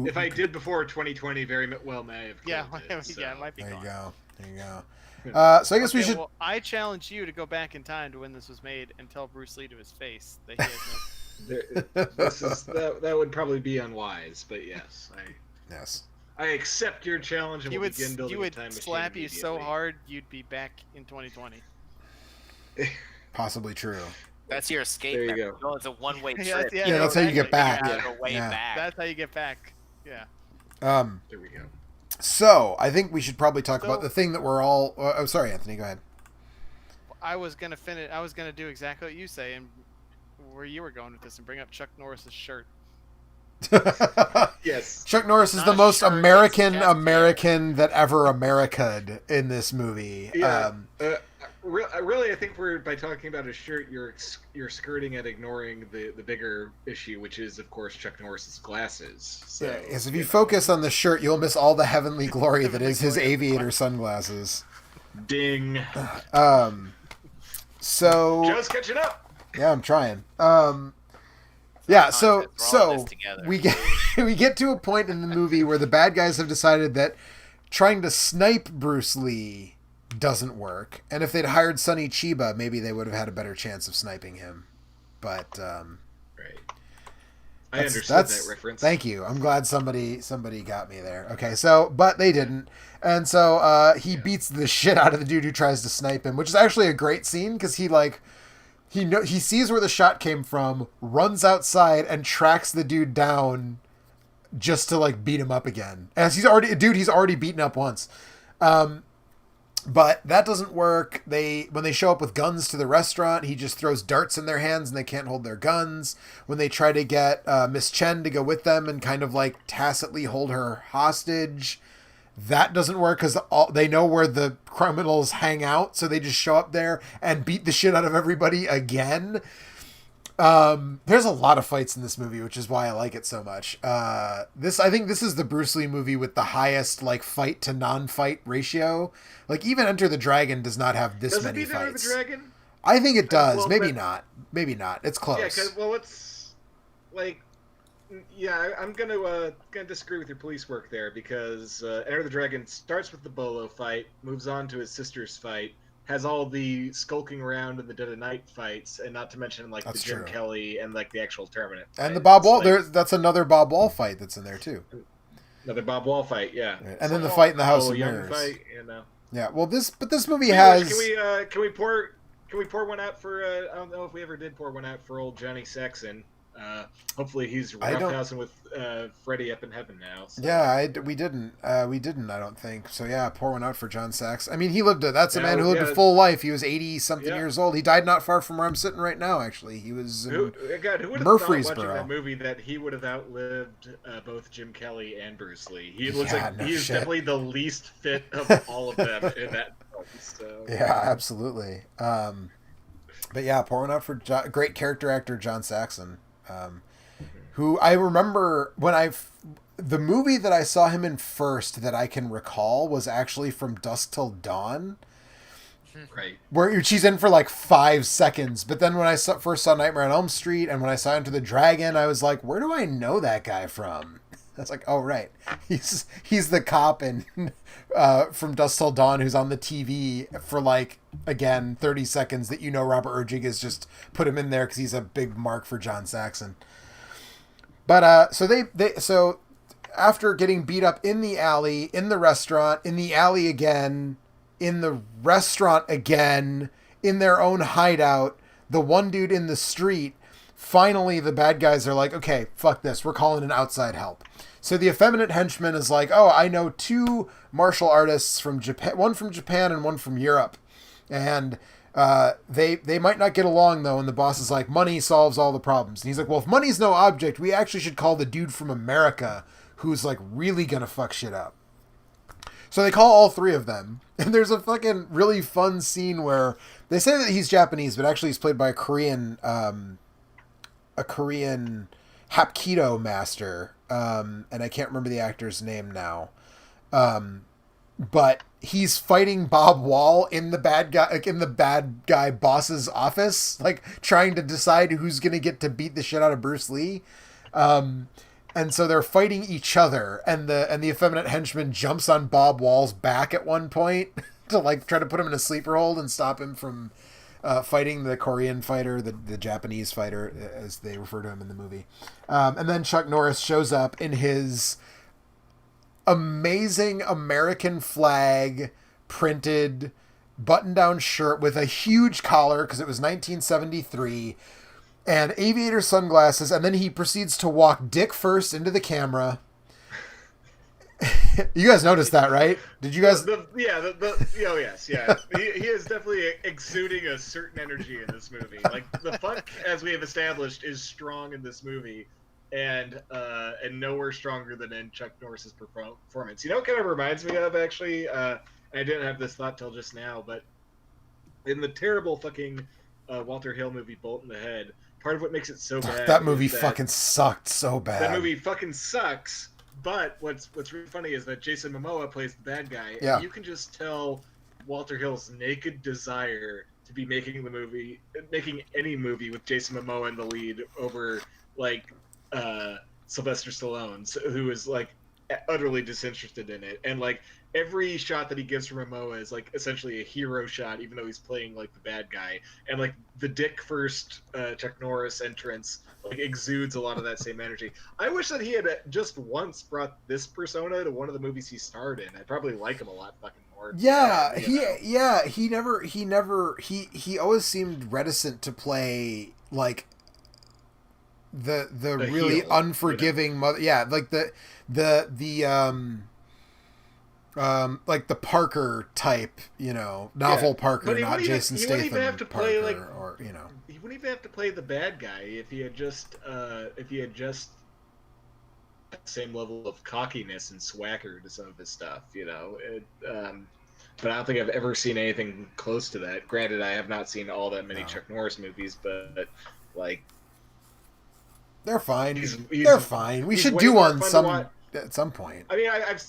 C: If I did before 2020, very well may have.
D: Yeah,
C: It, so.
D: yeah, it might be
B: There you
D: gone.
B: go. So I guess we should.
D: Well, I challenge you to go back in time to when this was made and tell Bruce Lee to his face that he has no.
C: That would probably be unwise, but yes,
B: Yes.
C: I accept your challenge and
D: He
C: will
D: would,
C: begin building
D: he would
C: a time machine
D: slap you so
C: immediately.
D: hard you'd be back in 2020.
B: Possibly true.
A: That's your escape.
C: There you
A: method.
C: go.
A: No, it's a one-way
D: Yeah,
A: trip.
D: yeah,
B: Yeah, that's how you get back.
A: You have a way
B: Yeah.
A: back.
D: That's how you get back. Yeah.
C: There we go.
B: So I think we should probably talk
D: So-
B: about the thing that we're all. Oh, sorry, Anthony. Go ahead.
D: I was gonna finish. I was gonna do exactly what you say and where you were going with this and bring up Chuck Norris's shirt.
C: Yes.
B: Chuck Norris is
A: Not
B: the
A: a
B: most
A: shirt,
B: American
A: it's
B: American that ever America'd in this movie.
C: Yeah. Really, I think by talking about his shirt, you're skirting at ignoring the bigger issue, which is, of course, Chuck Norris's glasses. So,
B: Yeah, because if you focus on the shirt, you'll miss all the heavenly glory that is his
D: Heavenly glory.
B: aviator sunglasses.
C: Ding.
B: So
C: Joe's catching up.
B: yeah, I'm trying. Yeah, so
A: We're all in this together.
B: we get to a point in the movie where the bad guys have decided that trying to snipe Bruce Lee doesn't work, and if they'd hired Sonny Chiba, maybe they would have had a better chance of sniping him. But
C: Right. I understood that reference.
B: Thank you. I'm glad somebody got me there. Okay, so but they didn't, and so he beats the shit out of the dude who tries to snipe him, which is actually a great scene because he sees where the shot came from, runs outside, and tracks the dude down just to like beat him up again. As he's already beaten up once. But that doesn't work. When they show up with guns to the restaurant, he just throws darts in their hands and they can't hold their guns. When they try to get Miss Chen to go with them and kind of like tacitly hold her hostage, that doesn't work because they know where the criminals hang out, so they just show up there and beat the shit out of everybody again. There's a lot of fights in this movie, which is why I like it so much. I think this is the Bruce Lee movie with the highest like fight to non-fight ratio. Like even Enter the Dragon does not have this
C: Does it
B: many
C: beat Enter
B: fights.
C: the Dragon?
B: I think it does.
C: Well,
B: Maybe
C: but-
B: not. Maybe not. It's close.
C: Yeah, it's like, I'm gonna disagree with your police work there because Enter the Dragon starts with the Bolo fight, moves on to his sister's fight, has all the skulking around and the Dead of Night fights, and not to mention like
B: That's
C: the Jim
B: true.
C: Kelly and like the actual tournament.
B: And
C: fight.
B: the Bob
C: It's
B: Wall.
C: like
B: That's another Bob Wall fight that's in there too.
C: another Bob Wall fight, yeah.
B: Right. And then the fight in the House of
C: Young
B: Mirrors.
C: fight,
B: Yeah. Well, this movie
C: Speaking of
B: has.
C: which, can we pour one out for? I don't know if we ever did pour one out for old Johnny Saxon. Hopefully he's
B: I don't-
C: roughhousing with Freddy up in heaven now. So.
B: Yeah, we didn't. I don't think so. Yeah, pour one out for John Sachs. I mean, that's a
C: Yeah,
B: man who lived a
C: yeah.
B: full life. He was 80 something
C: Yeah.
B: years old. He died not far from where I'm sitting right now. Actually, he was.
C: Who would have thought watching
B: Murfreesboro.
C: that movie that he would have outlived both Jim Kelly and Bruce Lee? He
B: Yeah,
C: he's
B: shit.
C: definitely the least fit of all of them in that film. So.
B: Yeah, absolutely. But yeah, pour one out for great character actor John Saxon, who I remember the movie that I saw him in first that I can recall was actually From Dusk Till Dawn.
C: Right.
B: Where she's in for like 5 seconds. But then when I first saw Nightmare on Elm Street and when I saw Enter the Dragon, I was like, where do I know that guy from? I was like, oh, right. He's the cop in From Dusk Till Dawn who's on the TV for like, again, 30 seconds that Robert Rodriguez just put him in there because he's a big mark for John Saxon. But so after getting beat up in the alley, in the restaurant, in the alley again, in the restaurant again, in their own hideout, the one dude in the street, finally the bad guys are like, okay, fuck this, we're calling in outside help. So the effeminate henchman is like, oh, I know 2 martial artists from Japan, one from Japan and one from Europe. And they might not get along, though, and the boss is like, money solves all the problems. And he's like, well, if money's no object, we actually should call the dude from America who's, like, really gonna fuck shit up. So they call all 3 of them, and there's a fucking really fun scene where they say that he's Japanese, but actually he's played by a Korean Hapkido master, and I can't remember the actor's name now. But he's fighting Bob Wall in the bad guy boss's office, like trying to decide who's gonna get to beat the shit out of Bruce Lee. And so they're fighting each other, and the effeminate henchman jumps on Bob Wall's back at one point to like try to put him in a sleeper hold and stop him from fighting the Korean fighter, the Japanese fighter, as they refer to him in the movie. And then Chuck Norris shows up in his amazing American flag printed button-down shirt with a huge collar because it was 1973 and aviator sunglasses, and then he proceeds to walk dick first into the camera. You guys noticed that, right? Did you guys?
C: Yes. He is definitely exuding a certain energy in this movie. Like the funk, as we have established, is strong in this movie, and nowhere stronger than in Chuck Norris's performance. You know what kind of reminds me of, actually? I didn't have this thought till just now, but in the terrible fucking Walter Hill movie, Bolt in the Head, part of what makes it so bad.
B: That movie fucking sucked so bad.
C: That movie fucking sucks. But what's really funny is that Jason Momoa plays the bad guy,
B: yeah.
C: And you can just tell Walter Hill's naked desire to be making any movie with Jason Momoa in the lead over like Sylvester Stallone, who is like utterly disinterested in it, and like every shot that he gives from Momoa is like essentially a hero shot, even though he's playing like the bad guy, and like the dick first Chuck Norris entrance like exudes a lot of that same energy. I wish that he had just once brought this persona to one of the movies he starred in. I'd probably like him a lot fucking more.
B: Yeah, he always seemed reticent to play like the really
C: heel,
B: unforgiving mother. Yeah, like the like the Parker type, novel Parker, not Jason Statham
C: have to
B: Parker,
C: play, like,
B: or
C: he wouldn't even have to play the bad guy if he had just the same level of cockiness and swagger to some of his stuff, but I don't think I've ever seen anything close to that. Granted, I have not seen all that many Chuck Norris movies, but like
B: they're fine. They're fine. We should do one at some point.
C: I mean, I've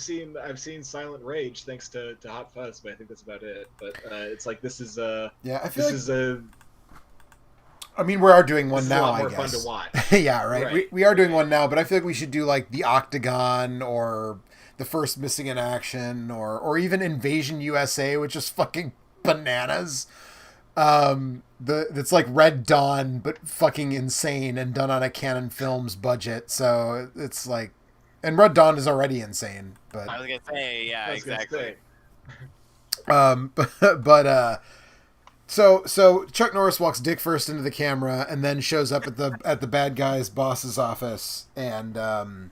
C: seen Silent Rage thanks to Hot Fuzz, but I think that's about it. But it's like this is I
B: mean, we are doing one now.
C: A lot more
B: I
C: fun
B: guess.
C: to watch.
B: Yeah, right. We are doing one now, but I feel like we should do like the Octagon or the First Missing in Action or even Invasion USA, which is fucking bananas. It's like Red Dawn but fucking insane and done on a Canon Films budget, so it's like, and Red Dawn is already insane, but
A: I was gonna say, yeah, exactly.
B: So Chuck Norris walks dick first into the camera and then shows up at the bad guy's boss's office, and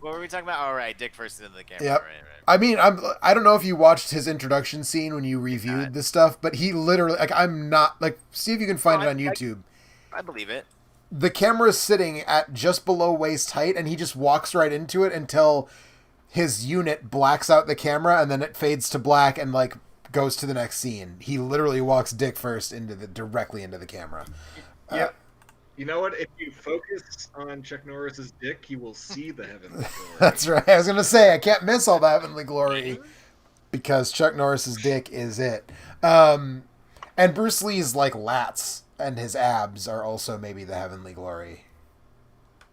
A: what were we talking about? All right, dick first into the camera.
B: Yep.
A: Right.
B: I mean, I don't know if you watched his introduction scene when you reviewed this stuff, but he literally, like, I'm not, like, see if you can find it on YouTube.
A: I believe it.
B: The camera is sitting at just below waist height, and he just walks right into it until his unit blacks out the camera, and then it fades to black, and, like, goes to the next scene. He literally walks dick first directly into the camera.
C: Yep. You know what? If you focus on Chuck Norris's dick, you will see the heavenly glory.
B: That's right. I was gonna say I can't miss all the heavenly glory because Chuck Norris's dick is it. And Bruce Lee's like lats and his abs are also maybe the heavenly glory.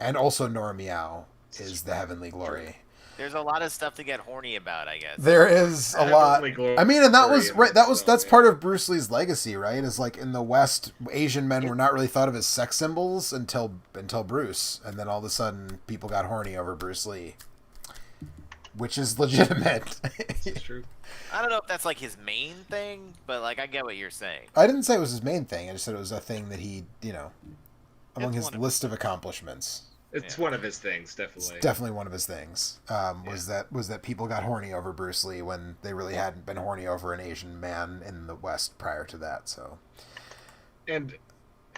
B: And also Nora Meow is the heavenly glory.
A: There's a lot of stuff to get horny about, I guess.
B: There is a lot.
C: Glory
B: I mean, and that was right. That's
C: yeah.
B: part of Bruce Lee's legacy, right? Is like in the West, Asian men were not really thought of as sex symbols until Bruce, and then all of a sudden, people got horny over Bruce Lee, which is legitimate.
C: It's true.
A: I don't know if that's like his main thing, but like I get what you're saying.
B: I didn't say it was his main thing. I just said it was a thing that he, among
D: It's
B: his
D: one of
B: list of accomplishments.
C: It's one of his things, definitely.
B: It's definitely one of his things. Was that people got horny over Bruce Lee when they really hadn't been horny over an Asian man in the West prior to that. So,
C: And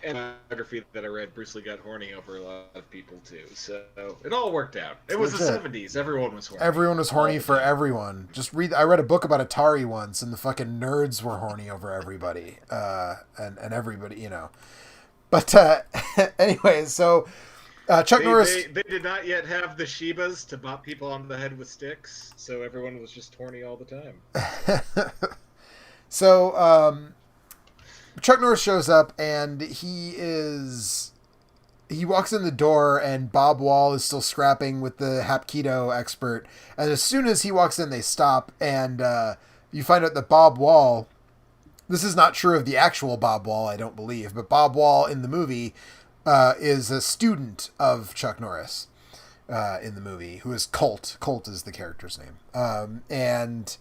C: biography that I read, Bruce Lee got horny over a lot of people too. So it all worked out. It was the
B: legit.
C: 70s. Everyone was horny.
B: Everyone was horny for everyone. Just read. I read a book about Atari once, and the fucking nerds were horny over everybody. And everybody, But anyway, so. Chuck Norris.
C: They did not yet have the Shibas to bop people on the head with sticks, so everyone was just horny all the time.
B: So, Chuck Norris shows up, and he walks in the door, and Bob Wall is still scrapping with the Hapkido expert. And as soon as he walks in, they stop, and you find out that Bob Wall. This is not true of the actual Bob Wall, I don't believe, but Bob Wall in the movie. Is a student of Chuck Norris in the movie, who is Colt. Colt is the character's name. And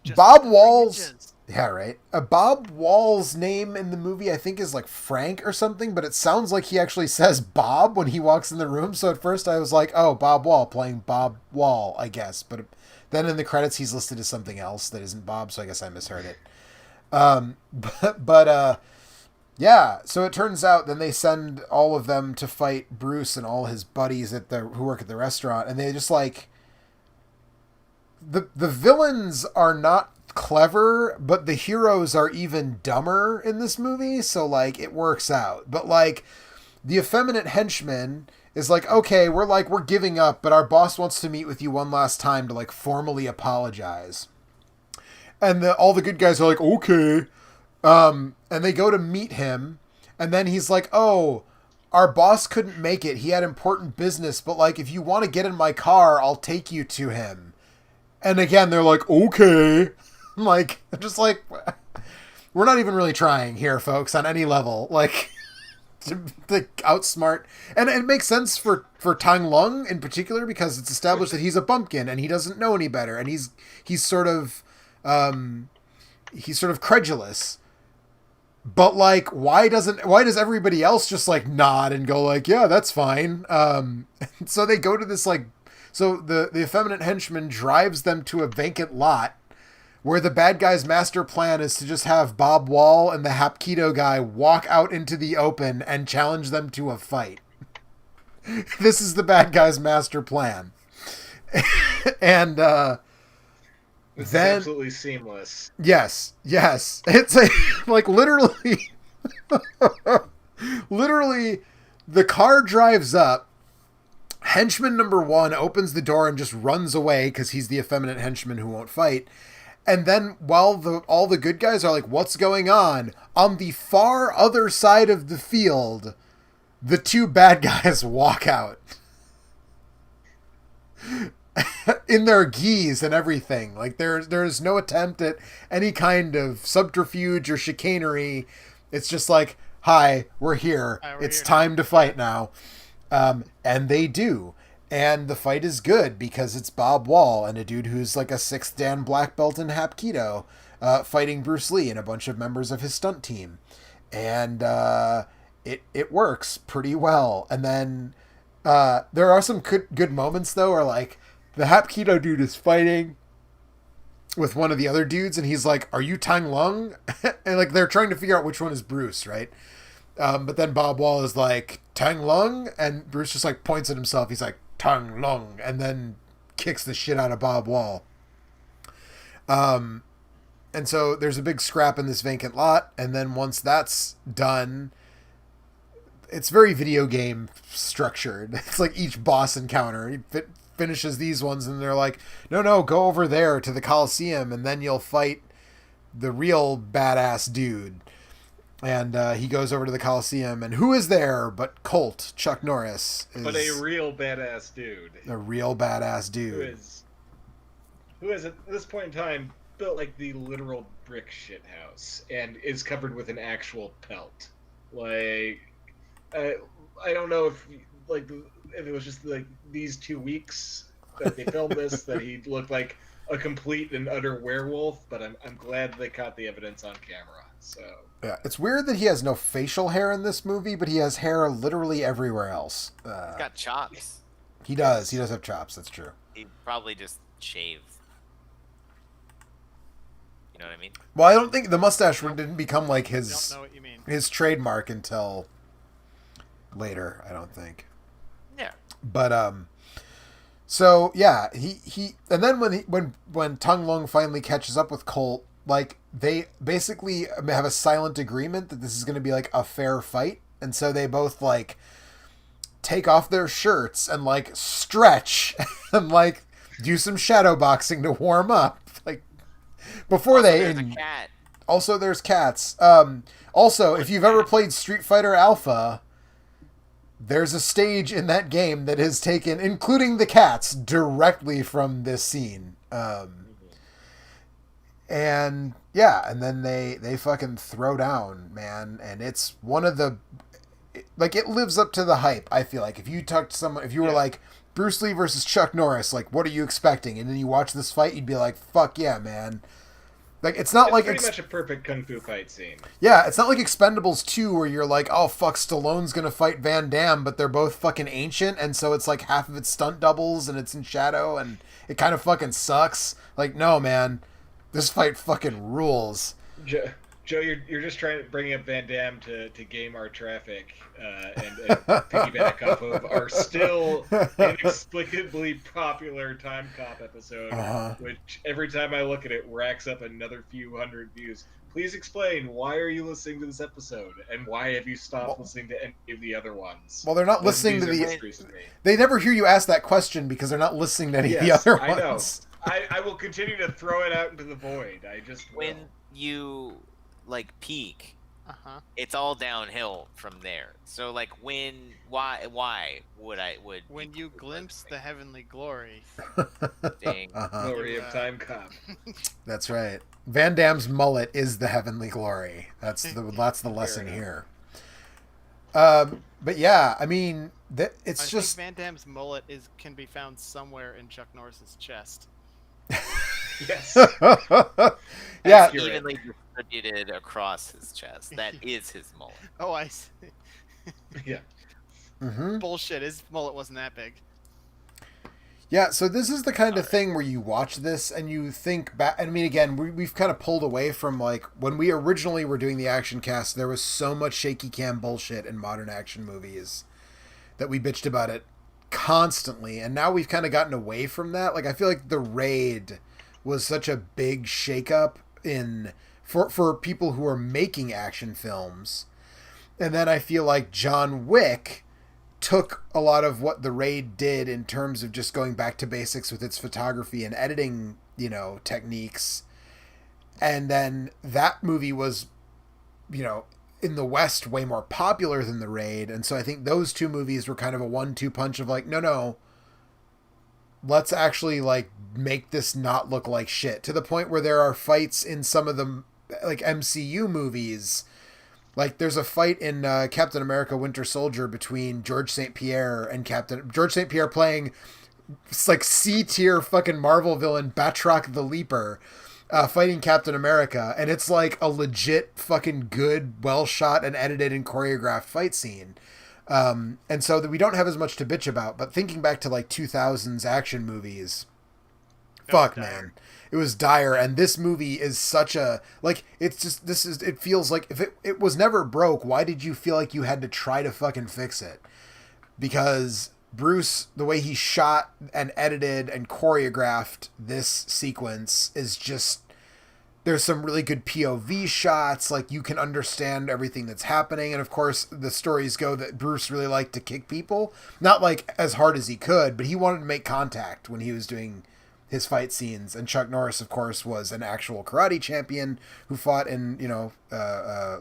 D: Just
B: Bob
D: like
B: Wall's...
D: inches.
B: Yeah, right. Bob Wall's name in the movie, I think, is like Frank or something, but it sounds like he actually says Bob when he walks in the room. So at first I was like, oh, Bob Wall playing Bob Wall, I guess. But then in the credits, he's listed as something else that isn't Bob, so I guess I misheard it. Yeah, so it turns out then they send all of them to fight Bruce and all his buddies who work at the restaurant, and they just like the villains are not clever, but the heroes are even dumber in this movie, so like it works out. But like the effeminate henchman is like, okay, we're giving up, but our boss wants to meet with you one last time to like formally apologize. And all the good guys are like, okay. And they go to meet him, and then he's like, oh, our boss couldn't make it. He had important business, but like, if you want to get in my car, I'll take you to him. And again, they're like, okay. Like, just like, we're not even really trying here, folks, on any level. Like, to outsmart. And it makes sense for Tang Lung in particular, because it's established that he's a bumpkin, and he doesn't know any better, and he's sort of credulous. But like, why does everybody else just like nod and go like, yeah, that's fine. So they go to this like, so the effeminate henchman drives them to a vacant lot where the bad guy's master plan is to just have Bob Wall and the Hapkido guy walk out into the open and challenge them to a fight. This is the bad guy's master plan. And,
C: This
B: then,
C: is absolutely seamless.
B: Yes. It's like literally, the car drives up. Henchman number 1 opens the door and just runs away because he's the effeminate henchman who won't fight. And then while all the good guys are like, what's going on the far other side of the field, the 2 bad guys walk out. In their geese and everything. Like there's no attempt at any kind of subterfuge or chicanery. It's just like, hi, we're here. It's time to fight now. And they do. And the fight is good because it's Bob Wall and a dude who's like a 6th Dan black belt in Hapkido fighting Bruce Lee and a bunch of members of his stunt team. And it works pretty well. And then there are some good moments though, where like the Hapkido dude is fighting with one of the other dudes, and he's like, are you Tang Lung? And like they're trying to figure out which one is Bruce, right? But then Bob Wall is like, Tang Lung? And Bruce just like points at himself. He's like, Tang Lung, and then kicks the shit out of Bob Wall. And so there's a big scrap in this vacant lot, and then once that's done, it's very video game structured. It's like each boss encounter. He finishes these ones, and they're like, no, go over there to the Coliseum, and then you'll fight the real badass dude. And he goes over to the Coliseum, and who is there but Colt, Chuck Norris.
C: But a real badass dude.
B: A real badass dude.
C: Who has, at this point in time, built like the literal brick shit house, and is covered with an actual pelt. Like, I don't know if it was just like these 2 weeks that they filmed this that he looked like a complete and utter werewolf, but I'm glad they caught the evidence on camera. So
B: yeah, it's weird that he has no facial hair in this movie, but he has hair literally everywhere else.
A: He's got chops.
B: He does have chops. That's true.
A: He probably just shaved. You know what I mean?
B: Well, I don't think the mustache didn't become like his
D: Don't know what you mean.
B: his trademark until later, I don't think.
A: Yeah.
B: But so yeah, he and then when Tung Lung finally catches up with Colt, like they basically have a silent agreement that this is going to be like a fair fight, and so they both like take off their shirts and like stretch and like do some shadow boxing to warm up, like before
A: There's a cat.
B: Also, there's cats. Also, if you've ever played Street Fighter Alpha, there's a stage in that game that is taken, including the cats, directly from this scene. And yeah, and then they fucking throw down, man. And it's one of the, like, it lives up to the hype, I feel like. If you talked to someone, if you were like, Bruce Lee versus Chuck Norris, like, what are you expecting? And then you watch this fight, you'd be like, fuck yeah, man. Like, it's
C: pretty much a perfect kung fu fight scene.
B: Yeah, it's not like Expendables 2 where you're like, oh, fuck, Stallone's gonna fight Van Damme, but they're both fucking ancient, and so it's like half of it's stunt doubles, and it's in shadow, and it kind of fucking sucks. Like, no, man. This fight fucking rules.
C: Joe, you're just trying to bring up Van Damme to game our traffic and piggyback off of our still inexplicably popular Time Cop episode, which every time I look at it racks up another few hundred views. Please explain, why are you listening to this episode, and why have you stopped listening to any of the other ones?
B: Well, they're not listening to the... They never hear you ask that question because they're not listening to any of the other ones.
C: I know. I will continue to throw it out into the void. I just will.
A: When you like peak, it's all downhill from there. So like why would
D: when you glimpse the heavenly glory?
A: Dang.
C: Glory of Time Cop.
B: That's right. Van Damme's mullet is the heavenly glory. That's the lesson here. But yeah, I mean, I think
D: Van Damme's mullet can be found somewhere in Chuck Norris's chest.
C: Yes.
B: Yeah.
A: Evenly distributed across his chest. That is his mullet.
D: Oh, I see.
C: Yeah.
B: Mm-hmm.
D: Bullshit. His mullet wasn't that big.
B: Yeah, so this is the kind of thing where you watch this and you think back. I mean, again, we've kind of pulled away from, like, when we originally were doing the action cast, there was so much shaky cam bullshit in modern action movies that we bitched about it constantly. And now we've kind of gotten away from that. Like, I feel like The Raid was such a big shakeup for people who are making action films. And then I feel like John Wick took a lot of what The Raid did in terms of just going back to basics with its photography and editing, techniques. And then that movie was, in the West way more popular than The Raid. And so I think those two movies were kind of a 1-2 punch of like, no, let's actually like make this not look like shit, to the point where there are fights in some of the like MCU movies. Like, there's a fight in Captain America Winter Soldier between George St. Pierre and George St. Pierre playing like C-tier fucking Marvel villain Batroc the Leaper, fighting Captain America. And it's like a legit fucking good, well shot and edited and choreographed fight scene. And so that we don't have as much to bitch about, but thinking back to like 2000s action movies, fuck, man. It was dire, and this movie is such a, like, it's just, it feels like, if it was never broke, why did you feel like you had to try to fucking fix it? Because Bruce, the way he shot and edited and choreographed this sequence is just There's some really good POV shots, like you can understand everything that's happening. And of course, the stories go that Bruce really liked to kick people. Not like as hard as he could, but he wanted to make contact when he was doing his fight scenes. And Chuck Norris, of course, was an actual karate champion who fought in,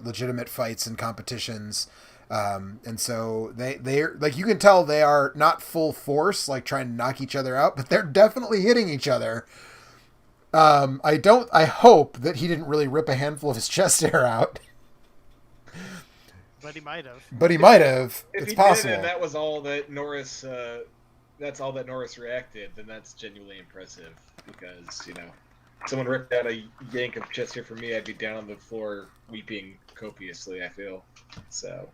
B: legitimate fights and competitions. And so they're like, you can tell they are not full force, like trying to knock each other out, but they're definitely hitting each other. I hope that he didn't really rip a handful of his chest hair out.
D: But he might have.
C: If
B: It's
C: he
B: possible.
C: did, and that was all that Norris, that's all that Norris reacted, then that's genuinely impressive. Because, someone ripped out a yank of chest hair from me, I'd be down on the floor weeping copiously, I feel. So...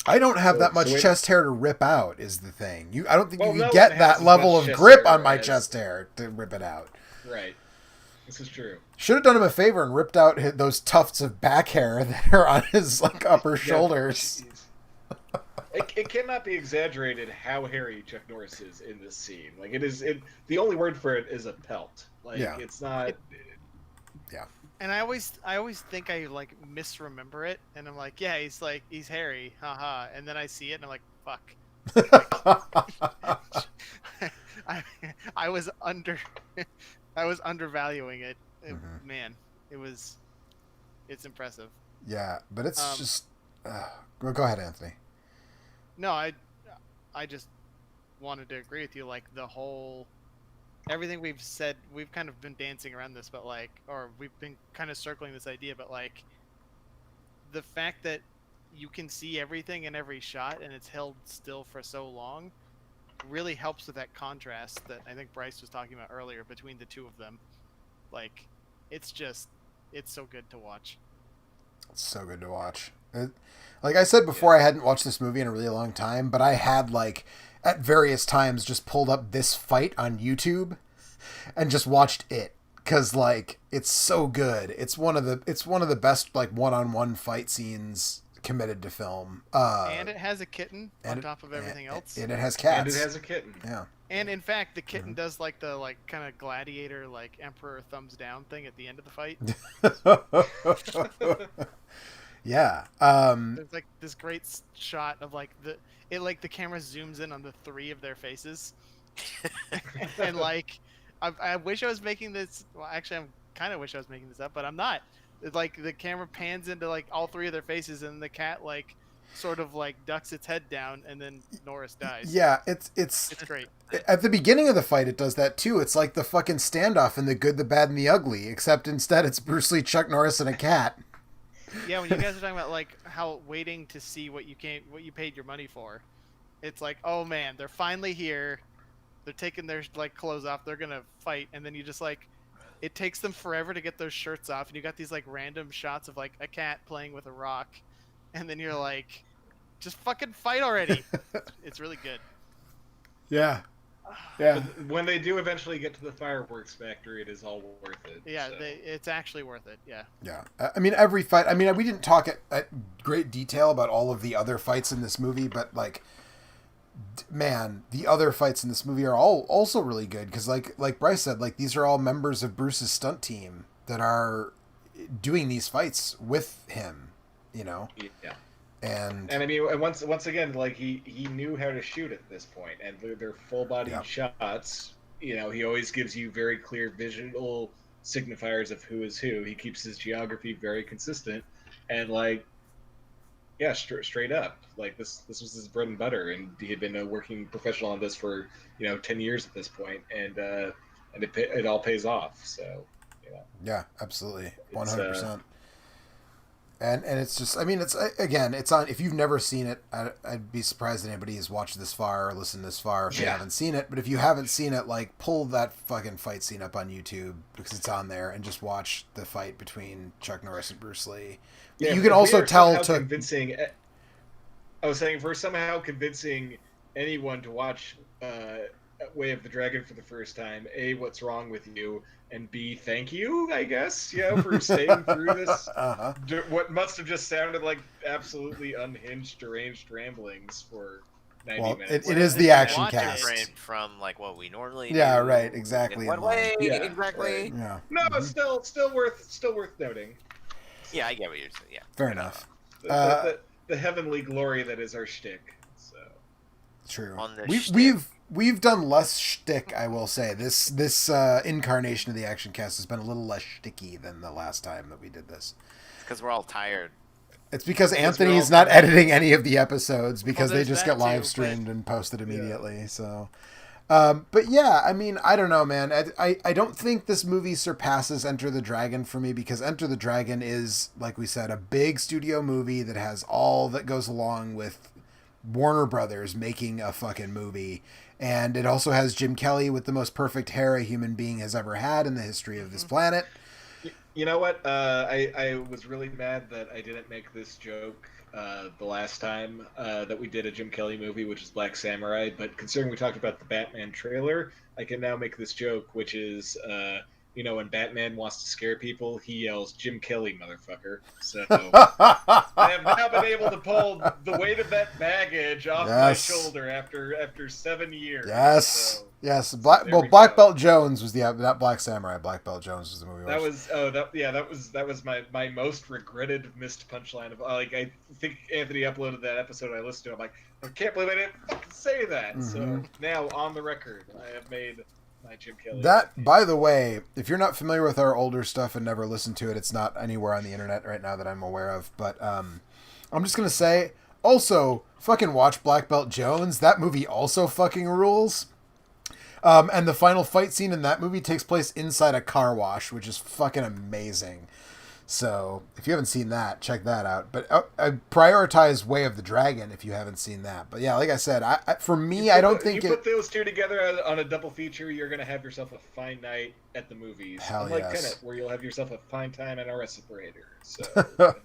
B: I don't have that much chest hair to rip out, is the thing. I don't think you
C: no
B: can get
C: one has
B: that
C: as
B: level
C: much
B: of
C: chest
B: grip
C: hair
B: on my
C: as-
B: chest hair to rip it out.
C: Right. This is true.
B: Should have done him a favor and ripped out those tufts of back hair that are on his upper shoulders.
C: It cannot be exaggerated how hairy Chuck Norris is in this scene. Like, the only word for it is a pelt. Like,
B: Yeah.
C: it's not...
B: Yeah.
D: And I always think I misremember it, and I'm like, yeah, he's hairy, haha. And then I see it, and I'm like, fuck. I was undervaluing it.
B: Mhm.
D: Man, it's impressive.
B: Yeah, but it's just... go ahead, Anthony.
D: No, I just wanted to agree with you. Like, the whole... Everything we've said, we've kind of been dancing around this, but or we've been kind of circling this idea, but the fact that you can see everything in every shot and it's held still for so long really helps with that contrast that I think Bryce was talking about earlier between the two of them. Like, it's so good to watch.
B: It's so good to watch. Like I said before, I hadn't watched this movie in a really long time, but I had at various times just pulled up this fight on YouTube and just watched it because it's so good. It's one of the best one-on-one fight scenes committed to film.
D: And it has a kitten on top of everything else.
B: And it has cats.
C: And it has a kitten.
B: Yeah.
D: And in fact, the kitten does the kind of gladiator emperor thumbs down thing at the end of the fight.
B: Yeah.
D: There's this great shot of the camera zooms in on the three of their faces, and I wish I was making this. Well, actually, I kind of wish I was making this up, but I'm not. The camera pans into all three of their faces, and the cat sort of ducks its head down, and then Norris dies.
B: Yeah, it's
D: great.
B: At the beginning of the fight, it does that too. It's like the fucking standoff in The Good, the Bad, and the Ugly, except instead it's Bruce Lee, Chuck Norris, and a cat.
D: Yeah, when you guys are talking about how waiting to see what you paid your money for, it's oh man, they're finally here. They're taking their clothes off. They're gonna fight, and then you just it takes them forever to get those shirts off, and you got these random shots of a cat playing with a rock, and then you're just fucking fight already. It's really good.
B: Yeah. Yeah.
C: But when they do eventually get to the fireworks factory, it is all worth it.
D: Yeah,
C: so.
D: it's actually worth it. Yeah.
B: Yeah. I mean, every fight. I mean, we didn't talk at great detail about all of the other fights in this movie, but man, the other fights in this movie are all also really good because, like Bryce said, these are all members of Bruce's stunt team that are doing these fights with him.
C: Yeah.
B: And
C: I mean, once again, he knew how to shoot at this point, and they're full-bodied shots. He always gives you very clear visual signifiers of who is who. He keeps his geography very consistent, and straight up, this was his bread and butter, and he had been a working professional on this for 10 years at this point, and it all pays off. So,
B: yeah, absolutely, 100%. And it's just, I mean, it's on, if you've never seen it, I'd be surprised that anybody has watched this far or listened this far if they haven't seen it. But if you haven't seen it, pull that fucking fight scene up on YouTube because it's on there and just watch the fight between Chuck Norris and Bruce Lee.
C: Yeah,
B: you can also tell
C: convincing. I was saying, for somehow convincing anyone to watch Way of the Dragon for the first time, A, what's wrong with you, and B, thank you, I guess, for staying through this. What must have just sounded like absolutely unhinged, deranged ramblings for 90
B: Well,
C: minutes.
B: it is
D: If
B: the
D: you
B: action
D: watch it,
B: cast.
A: Different from like what we normally
B: Yeah,
A: do.
B: right, exactly
A: In what
B: in line.
A: way
C: Yeah,
A: exactly?
B: Yeah.
C: No,
B: Mhm.
C: still worth noting.
A: Yeah, I get what you're saying. Yeah,
B: Fair
A: I don't
B: enough.
C: The heavenly glory that is our shtick. So
B: True.
A: On the
B: We've done less shtick, I will say. This incarnation of the action cast has been a little less shticky than the last time that we did this.
A: because we're all tired.
B: It's because
C: Because
B: Anthony's
C: we're all
B: not editing any of the episodes because they
D: there's
B: just
D: that
B: get live
D: too,
B: streamed
D: but-
B: and posted immediately. So, but yeah, I mean, I don't know, man. I don't think this movie surpasses Enter the Dragon for me because Enter the Dragon is, like we said, a big studio movie that has all that goes along with Warner Brothers making a fucking movie. And it also has Jim Kelly with the most perfect hair a human being has ever had in the history of this planet.
C: you know what? I was really mad that I didn't make this joke the last time that we did a Jim Kelly movie, which is Black Samurai. But considering we talked about the Batman trailer, I can now make this joke, which is, when Batman wants to scare people, he yells, "Jim Kelly, motherfucker." So I have now been able to pull the weight of that baggage off my
B: Yes.
C: shoulder after 7 years.
B: Yes,
C: So
B: yes.
C: there we
B: Black
C: go.
B: Belt Jones was not Black Samurai. Black Belt Jones was the movie.
C: that was my most regretted missed punchline of I think Anthony uploaded that episode. I listened to. I'm like, I can't believe I didn't fucking say that. So
B: Mhm.
C: now on the record, I have made my Jim Kelly.
B: That, by the way, if you're not familiar with our older stuff and never listened to it, it's not anywhere on the internet right now that I'm aware of. But I'm just gonna say, also, fucking watch Black Belt Jones. That movie also fucking rules. And the final fight scene in that movie takes place inside a car wash, which is fucking amazing. So if you haven't seen that, check that out. But I prioritize Way of the Dragon if you haven't seen that. But yeah, like I said, for me, I don't think
C: you put those two together on a double feature, you're gonna have yourself a fine night at the movies.
B: Hell
C: Unlike
B: yes.
C: Tenet, where you'll have yourself a fine time in a respirator. So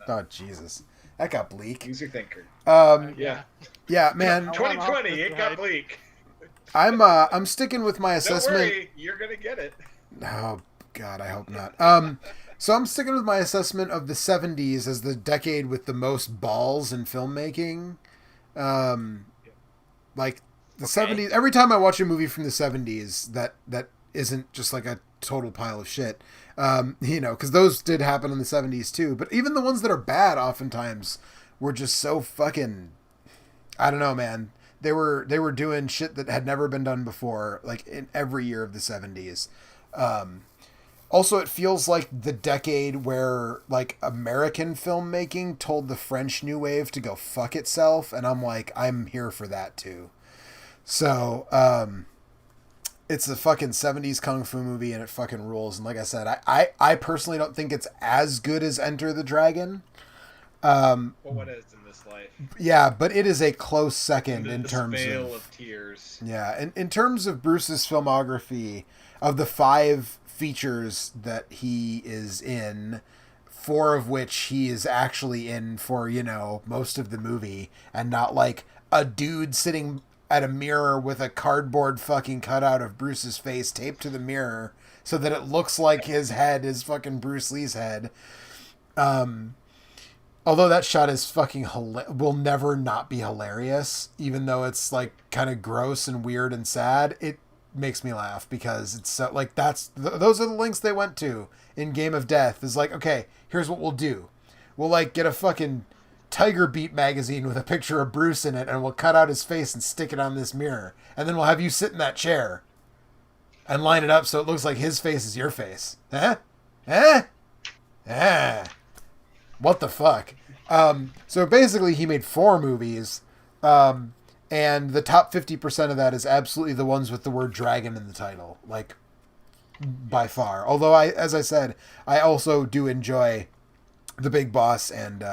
B: Oh Jesus, that got bleak.
C: use your thinker.
B: Yeah, man.
C: 2020, it got bleak.
B: I'm sticking with my
C: Don't
B: assessment.
C: worry, you're gonna get it.
B: Oh God, I hope not. So I'm sticking with my assessment of the 70s as the decade with the most balls in filmmaking. Like the 70s. Every time I watch a movie from the 70s that isn't just like a total pile of shit, because those did happen in the 70s too. But even the ones that are bad, oftentimes were just so fucking. I don't know, man. They were doing shit that had never been done before, like in every year of the 70s. Also, it feels like the decade where like American filmmaking told the French New Wave to go fuck itself, and I'm like, I'm here for that too. So, it's a fucking 70s kung fu movie, and it fucking rules. And like I said, I personally don't think it's as good as Enter the Dragon.
C: Well, what is in this life?
B: Yeah, but it is a close second in
C: This
B: terms
C: veil
B: of
C: of tears.
B: yeah, in terms of Bruce's filmography, of the 5 features that he is in, 4 of which he is actually in for, most of the movie, and not like a dude sitting at a mirror with a cardboard fucking cutout of Bruce's face taped to the mirror so that it looks like his head is fucking Bruce Lee's head. Although that shot is fucking will never not be hilarious, even though it's like kind of gross and weird and sad. It makes me laugh because it's so like those are the links they went to in Game of Death. Is like, okay, here's what we'll do. We'll like get a fucking Tiger Beat magazine with a picture of Bruce in it, and we'll cut out his face and stick it on this mirror, and then we'll have you sit in that chair and line it up so it looks like his face is your face. What the fuck? So basically he made 4 movies, and the top 50% of that is absolutely the ones with the word dragon in the title, like by far. Although as I said, I also do enjoy The Big Boss and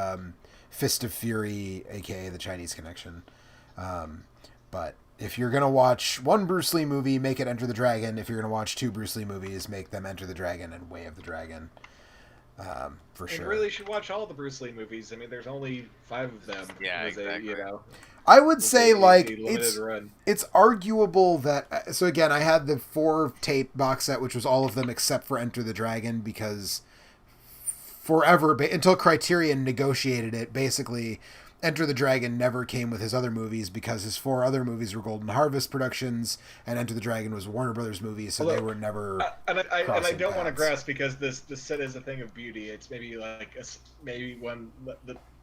B: Fist of Fury, A.K.A. The Chinese Connection. But if you're going to watch one Bruce Lee movie, make it Enter the Dragon. If you're going to watch 2 Bruce Lee movies, make them Enter the Dragon and Way of the Dragon. For sure.
C: You really should watch all the Bruce Lee movies. I mean, there's only 5 of them.
A: Yeah, exactly.
B: I would say like
C: run.
B: it's arguable that, so again, I had the 4 tape box set, which was all of them except for Enter the Dragon, because forever until Criterion negotiated it, basically Enter the Dragon never came with his other movies because his 4 other movies were Golden Harvest productions, and Enter the Dragon was Warner Brothers movies, so they were never.
C: And I don't want to
B: paths.
C: grasp because this set is a thing of beauty. It's maybe like maybe one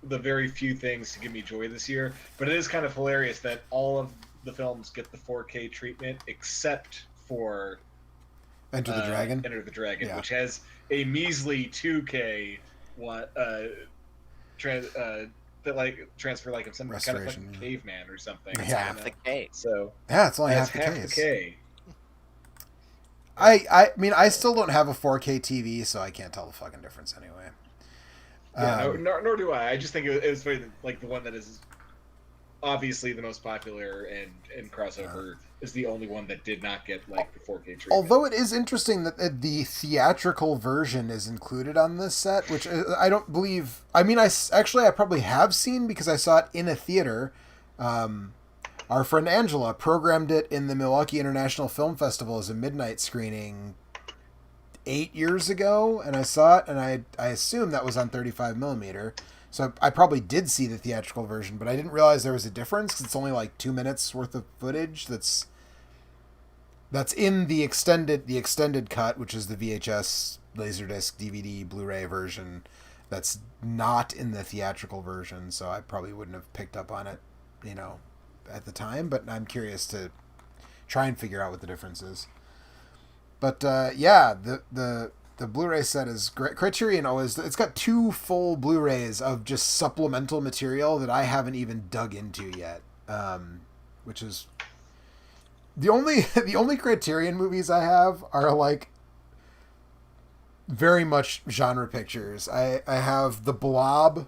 C: the very few things to give me joy this year. But it is kind of hilarious that all of the films get the 4K treatment except for
B: Enter the Dragon.
C: Enter the Dragon,
B: Yeah.
C: which has a measly 2K that like transfer like of some kind of
B: Restoration,
C: fucking
B: yeah.
C: caveman or something.
B: Yeah.
A: Half the case.
C: So
B: Yeah, it's only
C: that's
B: half the case.
C: K.
B: I mean, I still don't have a 4K TV, so I can't tell the fucking difference anyway.
C: Yeah, nor do I. I just think it was very, like the one that is obviously the most popular and crossover is the only one that did not get like the 4K treatment.
B: Although it is interesting that the theatrical version is included on this set, which I don't believe. I mean, I probably have seen because I saw it in a theater. Our friend Angela programmed it in the Milwaukee International Film Festival as a midnight screening 8 years ago, and I saw it, and I assume that was on 35 millimeter. So I probably did see the theatrical version, but I didn't realize there was a difference because it's only like 2 minutes worth of footage that's in the extended cut, which is the VHS, Laserdisc, DVD, Blu-ray version. That's not in the theatrical version, so I probably wouldn't have picked up on it, at the time. But I'm curious to try and figure out what the difference is. But yeah, the Blu-ray set is great. Criterion it's got 2 full Blu-rays of just supplemental material that I haven't even dug into yet, which is the only Criterion movies I have are like very much genre pictures. I have The Blob,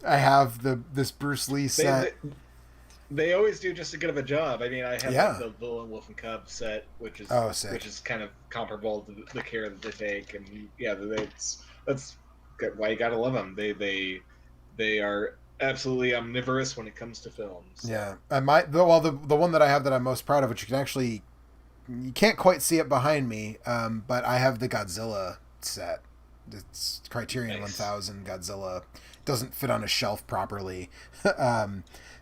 B: I have this Bruce Lee set.
C: They always do just as good of a job. I mean, I have the Lone Wolf and Cub set, which is kind of comparable to the care that they take, and that's why you gotta love them. They are absolutely omnivorous when it comes to films.
B: Yeah, and the one that I have that I'm most proud of, which you can't quite see it behind me, but I have the Godzilla set. It's Criterion 1000 Godzilla. Doesn't fit on a shelf properly.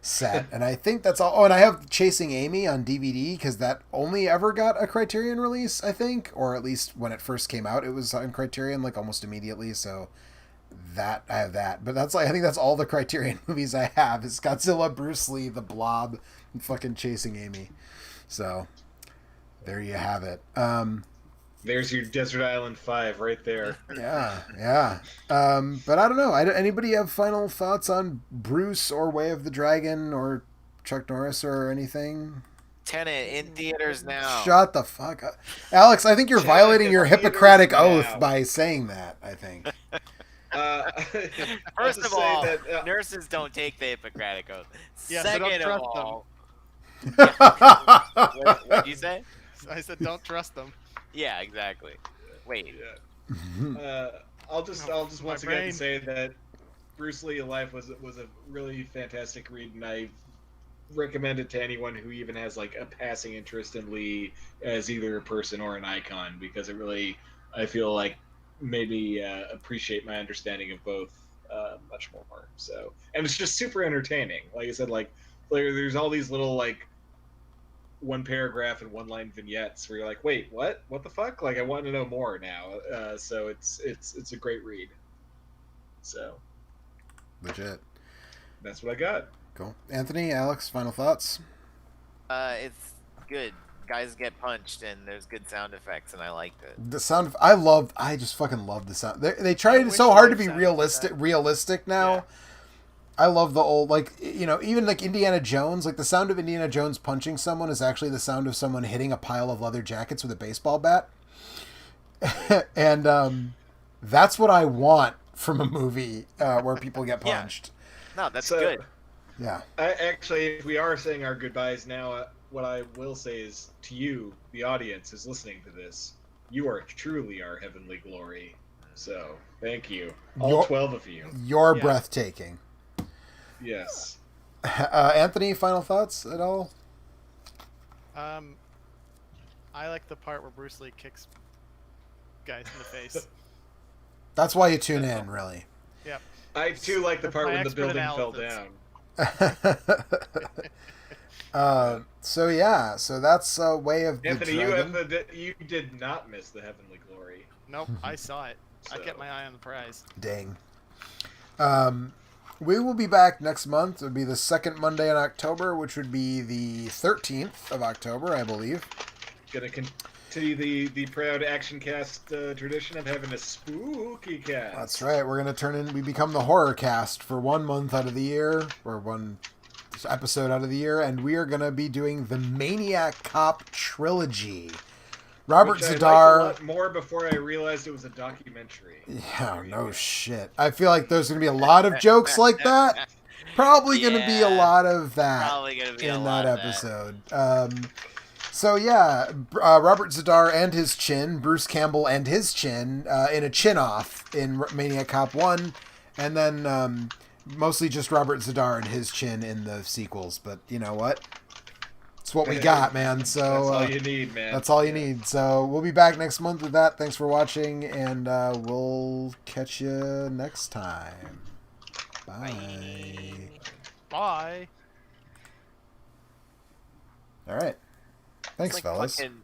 B: Set, and I think that's all. Oh, and I have Chasing Amy on DVD because that only ever got a Criterion release, I think, or at least when it first came out, it was on Criterion like almost immediately. So that I have that, but I think that's all the Criterion movies I have is Godzilla, Bruce Lee, The Blob, and fucking Chasing Amy. So there you have it.
C: There's your Desert Island 5 right there.
B: Yeah. But I don't know. Anybody have final thoughts on Bruce or Way of the Dragon or Chuck Norris or anything?
A: Tenet in theaters now.
B: Shut the fuck up. Alex, I think you're violating your Hippocratic oath by saying that, I think.
A: First of all, nurses don't take the Hippocratic oath.
D: Yeah,
A: Second
D: so don't
A: of
D: trust
A: all, what'd you say?
D: I said don't trust them.
A: Yeah, exactly. Wait.
C: I'll just
D: my
C: once again
D: brain.
C: say that Bruce Lee Alive was a really fantastic read, and I recommend it to anyone who even has like a passing interest in Lee as either a person or an icon, because it really, I feel like, made me appreciate my understanding of both much more. So, and it's just super entertaining. Like I said, like there's all these little like one paragraph and one line vignettes where you're like, wait, what the fuck? Like I want to know more now. So it's a great read. So
B: Legit.
C: that's what I got.
B: Cool. Anthony, Alex, final thoughts?
A: It's good. Guys get punched and there's good sound effects and I liked it.
B: The sound I just fucking love the sound. They tried
D: wish
B: so hard to
D: life
B: be
D: sounded
B: realistic now.
D: Yeah.
B: I love the old, like, even like Indiana Jones, like the sound of Indiana Jones punching someone is actually the sound of someone hitting a pile of leather jackets with a baseball bat. And that's what I want from a movie where people get punched.
A: No, that's
C: So-
A: good.
B: Yeah.
C: If we are saying our goodbyes now, what I will say is to you, the audience who's listening to this, you are truly our heavenly glory. So thank you, all
B: You're-
C: 12 of you.
B: You're
D: Yeah.
B: breathtaking.
C: Yes.
B: Anthony, final thoughts at all?
D: I like the part where Bruce Lee kicks guys in the face.
B: That's why you tune in, really.
D: Yep.
C: I too like the
D: That's
C: part
D: my
C: when the
D: expert
C: building fell
D: analysis.
C: down.
B: So yeah, so that's Way of the
C: Anthony,
B: Dragon.
C: you did not miss the Heavenly Glory.
D: Nope, I saw it. I
C: So.
D: kept my eye on the prize.
B: Dang. We will be back next month. It would be the second Monday in October, which would be the 13th of October, I believe.
C: Gonna continue the proud action cast tradition of having a spooky cast.
B: That's right. We're gonna we become the horror cast for 1 month out of the year, or one episode out of the year, and we are gonna be doing the Maniac Cop trilogy. Robert
C: Which I
B: Zadar.
C: liked a lot more before I realized it was a documentary.
B: Yeah, no shit. I feel like there's gonna be a lot of jokes like that. Probably gonna be a
A: Yeah,
B: lot of that
A: Probably gonna be a
B: in
A: lot
B: that
A: of that.
B: episode. So yeah, Robert Zadar and his chin, Bruce Campbell and his chin, in a chin off in Maniac Cop 1, and then mostly just Robert Zadar and his chin in the sequels. But you know what? It's what we got, man. So
C: That's all you need, man.
B: that's all you need. So we'll be back next month with that. Thanks for watching, and we'll catch you next time. Bye.
D: Bye.
B: All right. Thanks,
A: It's like
B: fellas.
A: fucking